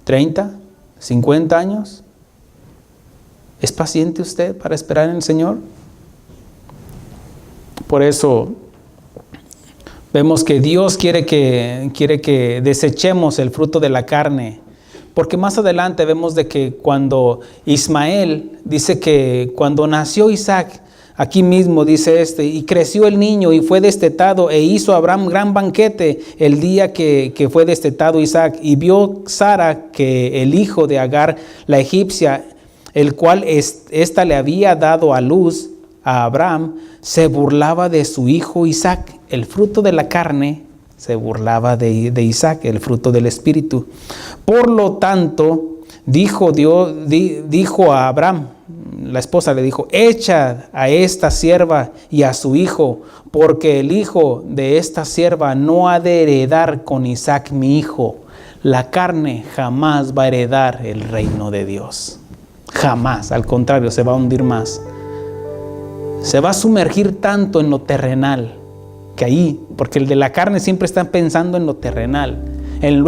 ¿30? ¿50 años? ¿Es paciente usted para esperar en el Señor? Por eso vemos que Dios quiere que desechemos el fruto de la carne. Porque más adelante vemos de que cuando Ismael, dice que cuando nació Isaac, aquí mismo dice y creció el niño y fue destetado, e hizo Abraham gran banquete el día que fue destetado Isaac. Y vio Sara que el hijo de Agar, la egipcia, el cual ésta le había dado a luz a Abraham, se burlaba de su hijo Isaac. El fruto de la carne se burlaba de Isaac, el fruto del espíritu. Por lo tanto, dijo a Abraham, la esposa le dijo, echa a esta sierva y a su hijo, porque el hijo de esta sierva no ha de heredar con Isaac mi hijo. La carne jamás va a heredar el reino de Dios. Jamás, al contrario, se va a hundir más. Se va a sumergir tanto en lo terrenal, que ahí, porque el de la carne siempre está pensando en lo terrenal. El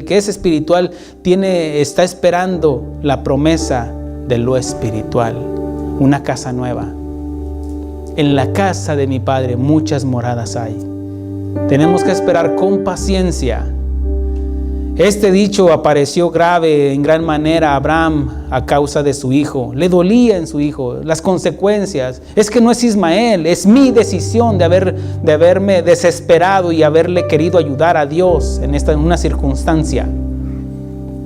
que es espiritual está esperando la promesa de lo espiritual. una casa nueva. En la casa de mi Padre muchas moradas hay. Tenemos que esperar con paciencia. Este dicho apareció grave en gran manera a Abraham a causa de su hijo. Le dolía en su hijo las consecuencias. Es que no es Ismael, es mi decisión de haberme desesperado y haberle querido ayudar a Dios en una circunstancia.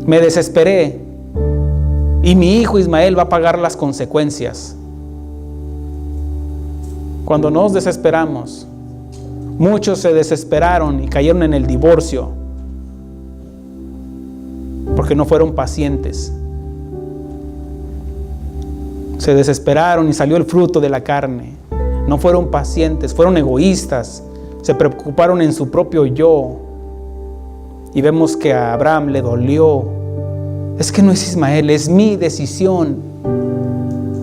Me desesperé y mi hijo Ismael va a pagar las consecuencias. Cuando nos desesperamos, muchos se desesperaron y cayeron en el divorcio porque no fueron pacientes. Se desesperaron y salió el fruto de la carne. No fueron pacientes, fueron egoístas, se preocuparon en su propio yo. Y vemos que a Abraham le dolió. Es que no es Ismael, es mi decisión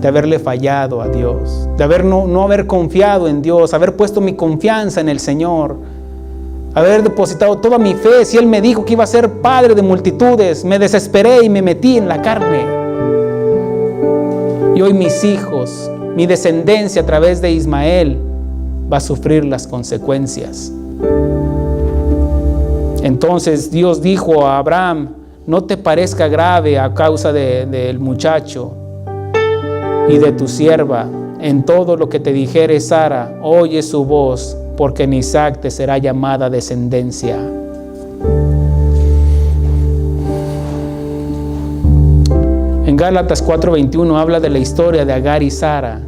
de haberle fallado a Dios, de no haber confiado en Dios, haber puesto mi confianza en el Señor, haber depositado toda mi fe. Si Él me dijo que iba a ser padre de multitudes, me desesperé y me metí en la carne. Y hoy mis hijos, mi descendencia a través de Ismael va a sufrir las consecuencias. Entonces Dios dijo a Abraham: no te parezca grave a causa del muchacho y de tu sierva. En todo lo que te dijere Sara, oye su voz, porque en Isaac te será llamada descendencia. En Gálatas 4:21 habla de la historia de Agar y Sara,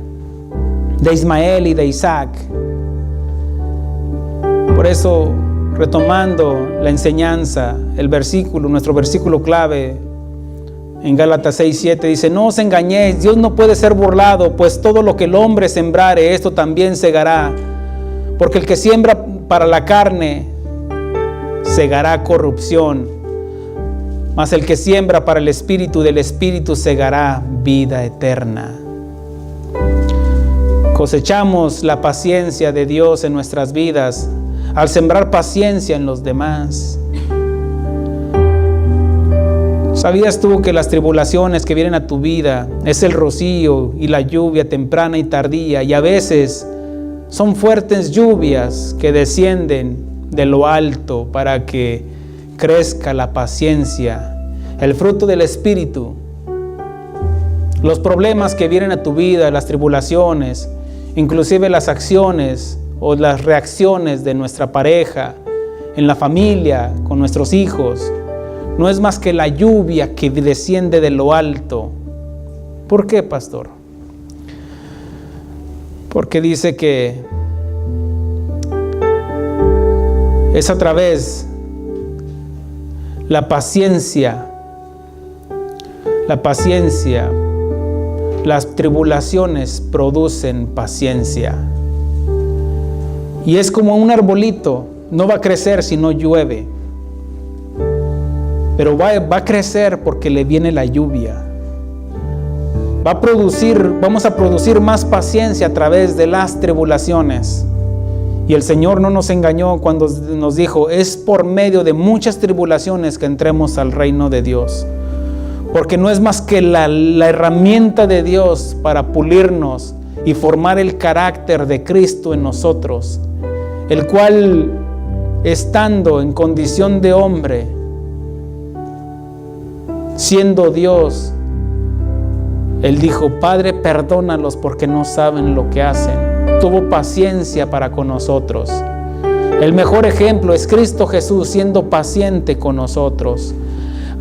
de Ismael y de Isaac. Por eso, retomando la enseñanza, nuestro versículo clave en Gálatas 6:7 dice: no os engañéis, Dios no puede ser burlado, pues todo lo que el hombre sembrare, esto también segará. Porque el que siembra para la carne, segará corrupción, mas el que siembra para el Espíritu, del Espíritu segará vida eterna. Cosechamos la paciencia de Dios en nuestras vidas al sembrar paciencia en los demás. ¿Sabías tú que las tribulaciones que vienen a tu vida es el rocío y la lluvia temprana y tardía? Y a veces son fuertes lluvias que descienden de lo alto para que crezca la paciencia, el fruto del Espíritu. Los problemas que vienen a tu vida, las tribulaciones, inclusive las acciones o las reacciones de nuestra pareja, en la familia, con nuestros hijos, no es más que la lluvia que desciende de lo alto. ¿Por qué, pastor? Porque dice que es a través la paciencia, las tribulaciones producen paciencia. Y es como un arbolito, no va a crecer si no llueve, pero va a crecer porque le viene la lluvia. Vamos a producir más paciencia a través de las tribulaciones. Y el Señor no nos engañó cuando nos dijo: es por medio de muchas tribulaciones que entremos al reino de Dios. Porque no es más que la herramienta de Dios para pulirnos y formar el carácter de Cristo en nosotros, el cual, estando en condición de hombre, siendo Dios, Él dijo: Padre, perdónalos porque no saben lo que hacen. Tuvo paciencia para con nosotros. El mejor ejemplo es Cristo Jesús siendo paciente con nosotros.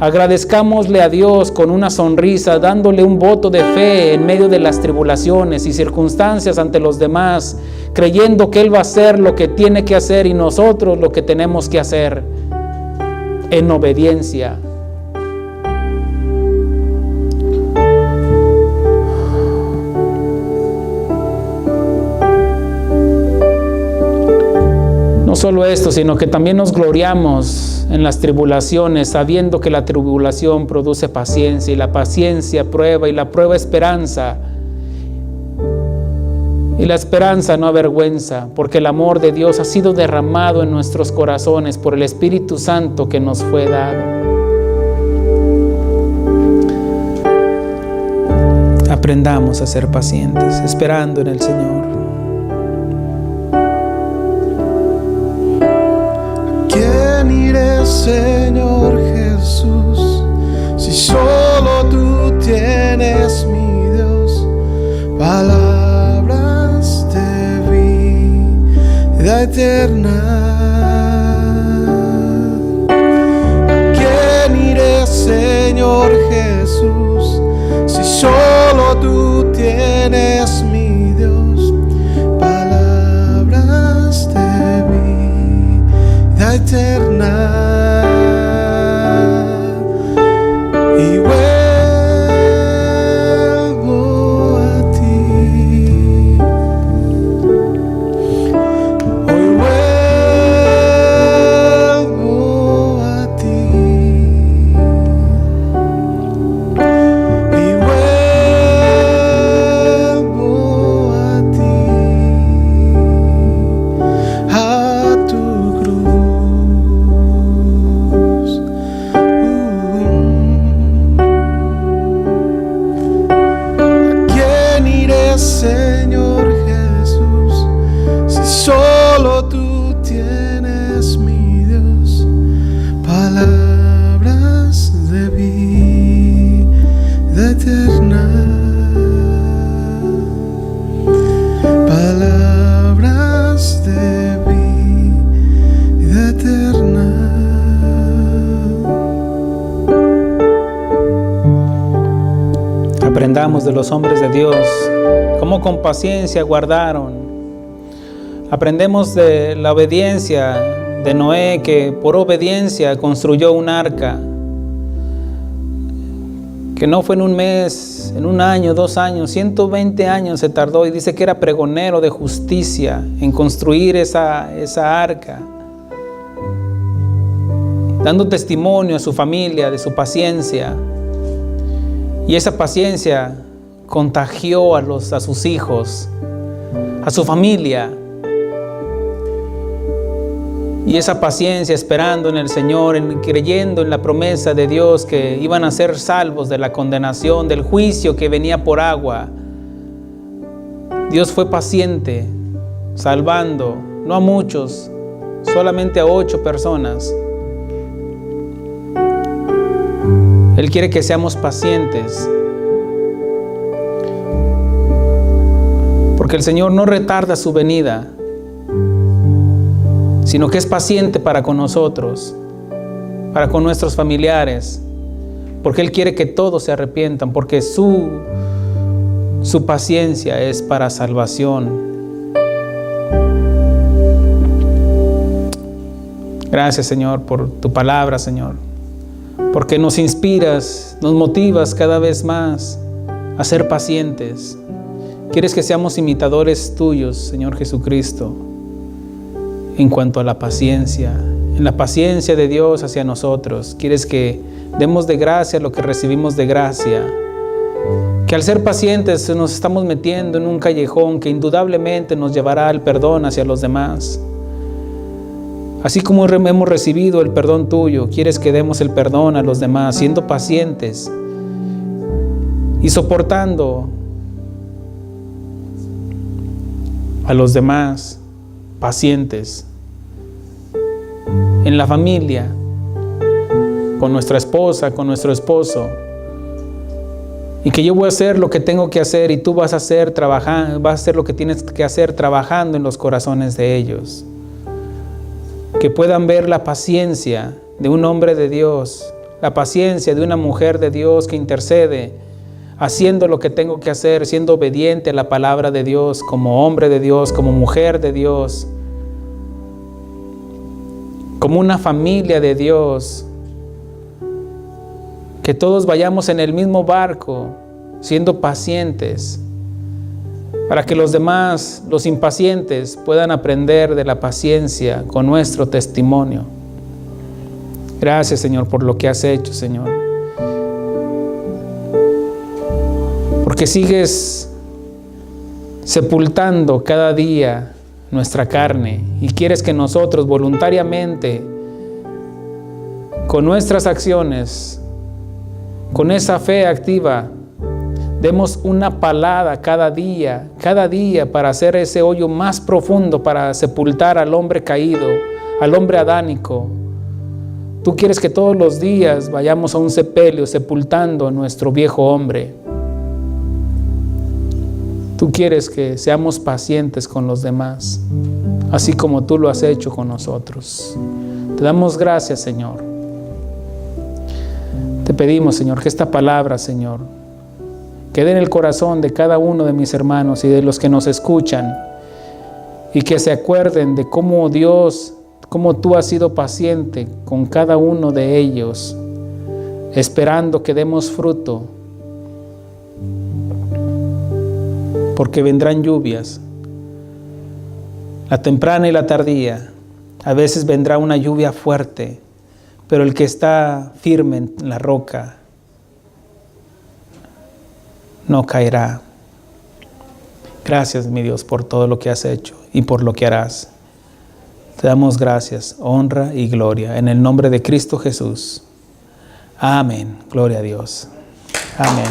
Agradezcámosle a Dios con una sonrisa, dándole un voto de fe en medio de las tribulaciones y circunstancias ante los demás, creyendo que Él va a hacer lo que tiene que hacer y nosotros lo que tenemos que hacer en obediencia. No solo esto, sino que también nos gloriamos en las tribulaciones, sabiendo que la tribulación produce paciencia, y la paciencia prueba, y la prueba esperanza. Y la esperanza no avergüenza, porque el amor de Dios ha sido derramado en nuestros corazones por el Espíritu Santo que nos fue dado. Aprendamos a ser pacientes, esperando en el Señor. ¿Quién iré, Señor Jesús, si solo tú tienes, mi Dios, palabras de vida eterna? ¿Quién iré, Señor Jesús, si solo tú tienes, mi Dios, palabras de vida eterna? Y vuelvo a ti. Hoy vuelvo a ti. Y vuelvo a ti, a tu cruz. ¿A quién iré, Señor Jesús, si solo tú tienes, mi Dios, palabras de vida eterna? Palabras de vida eterna. Aprendamos de los hombres de Dios, cómo con paciencia guardaron. Aprendemos de la obediencia de Noé, que por obediencia construyó un arca, que no fue en un mes, en un año, 2 años, 120 años se tardó, y dice que era pregonero de justicia en construir esa arca, dando testimonio a su familia de su paciencia. Y esa paciencia contagió a sus hijos, a su familia. Y esa paciencia esperando en el Señor, creyendo en la promesa de Dios que iban a ser salvos de la condenación, del juicio que venía por agua. Dios fue paciente, salvando, no a muchos, solamente a 8 personas. Él quiere que seamos pacientes, porque el Señor no retarda su venida, sino que es paciente para con nosotros, para con nuestros familiares, porque Él quiere que todos se arrepientan, porque su paciencia es para salvación. Gracias, Señor, por tu palabra, Señor, porque nos inspiras, nos motivas cada vez más a ser pacientes. Quieres que seamos imitadores tuyos, Señor Jesucristo, en cuanto a la paciencia, en la paciencia de Dios hacia nosotros. Quieres que demos de gracia lo que recibimos de gracia, que al ser pacientes nos estamos metiendo en un callejón que indudablemente nos llevará al perdón hacia los demás. Así como hemos recibido el perdón tuyo, quieres que demos el perdón a los demás, siendo pacientes y soportando a los demás, pacientes en la familia, con nuestra esposa, con nuestro esposo, y que yo voy a hacer lo que tengo que hacer y tú vas a hacer lo que tienes que hacer trabajando en los corazones de ellos. Que puedan ver la paciencia de un hombre de Dios, la paciencia de una mujer de Dios que intercede, haciendo lo que tengo que hacer, siendo obediente a la palabra de Dios, como hombre de Dios, como mujer de Dios, como una familia de Dios. Que todos vayamos en el mismo barco, siendo pacientes, para que los demás, los impacientes, puedan aprender de la paciencia con nuestro testimonio. Gracias, Señor, por lo que has hecho, Señor. Porque sigues sepultando cada día nuestra carne y quieres que nosotros voluntariamente, con nuestras acciones, con esa fe activa, Demos una palada cada día para hacer ese hoyo más profundo, para sepultar al hombre caído, al hombre adánico. Tú quieres que todos los días vayamos a un sepelio sepultando a nuestro viejo hombre. Tú quieres que seamos pacientes con los demás, así como tú lo has hecho con nosotros. Te damos gracias, Señor. Te pedimos, Señor, que esta palabra, Señor, quede en el corazón de cada uno de mis hermanos y de los que nos escuchan, y que se acuerden de cómo Dios, cómo tú has sido paciente con cada uno de ellos, esperando que demos fruto, porque vendrán lluvias, la temprana y la tardía. A veces vendrá una lluvia fuerte, pero el que está firme en la roca no caerá. Gracias, mi Dios, por todo lo que has hecho y por lo que harás. Te damos gracias, honra y gloria en el nombre de Cristo Jesús. Amén. Gloria a Dios. Amén.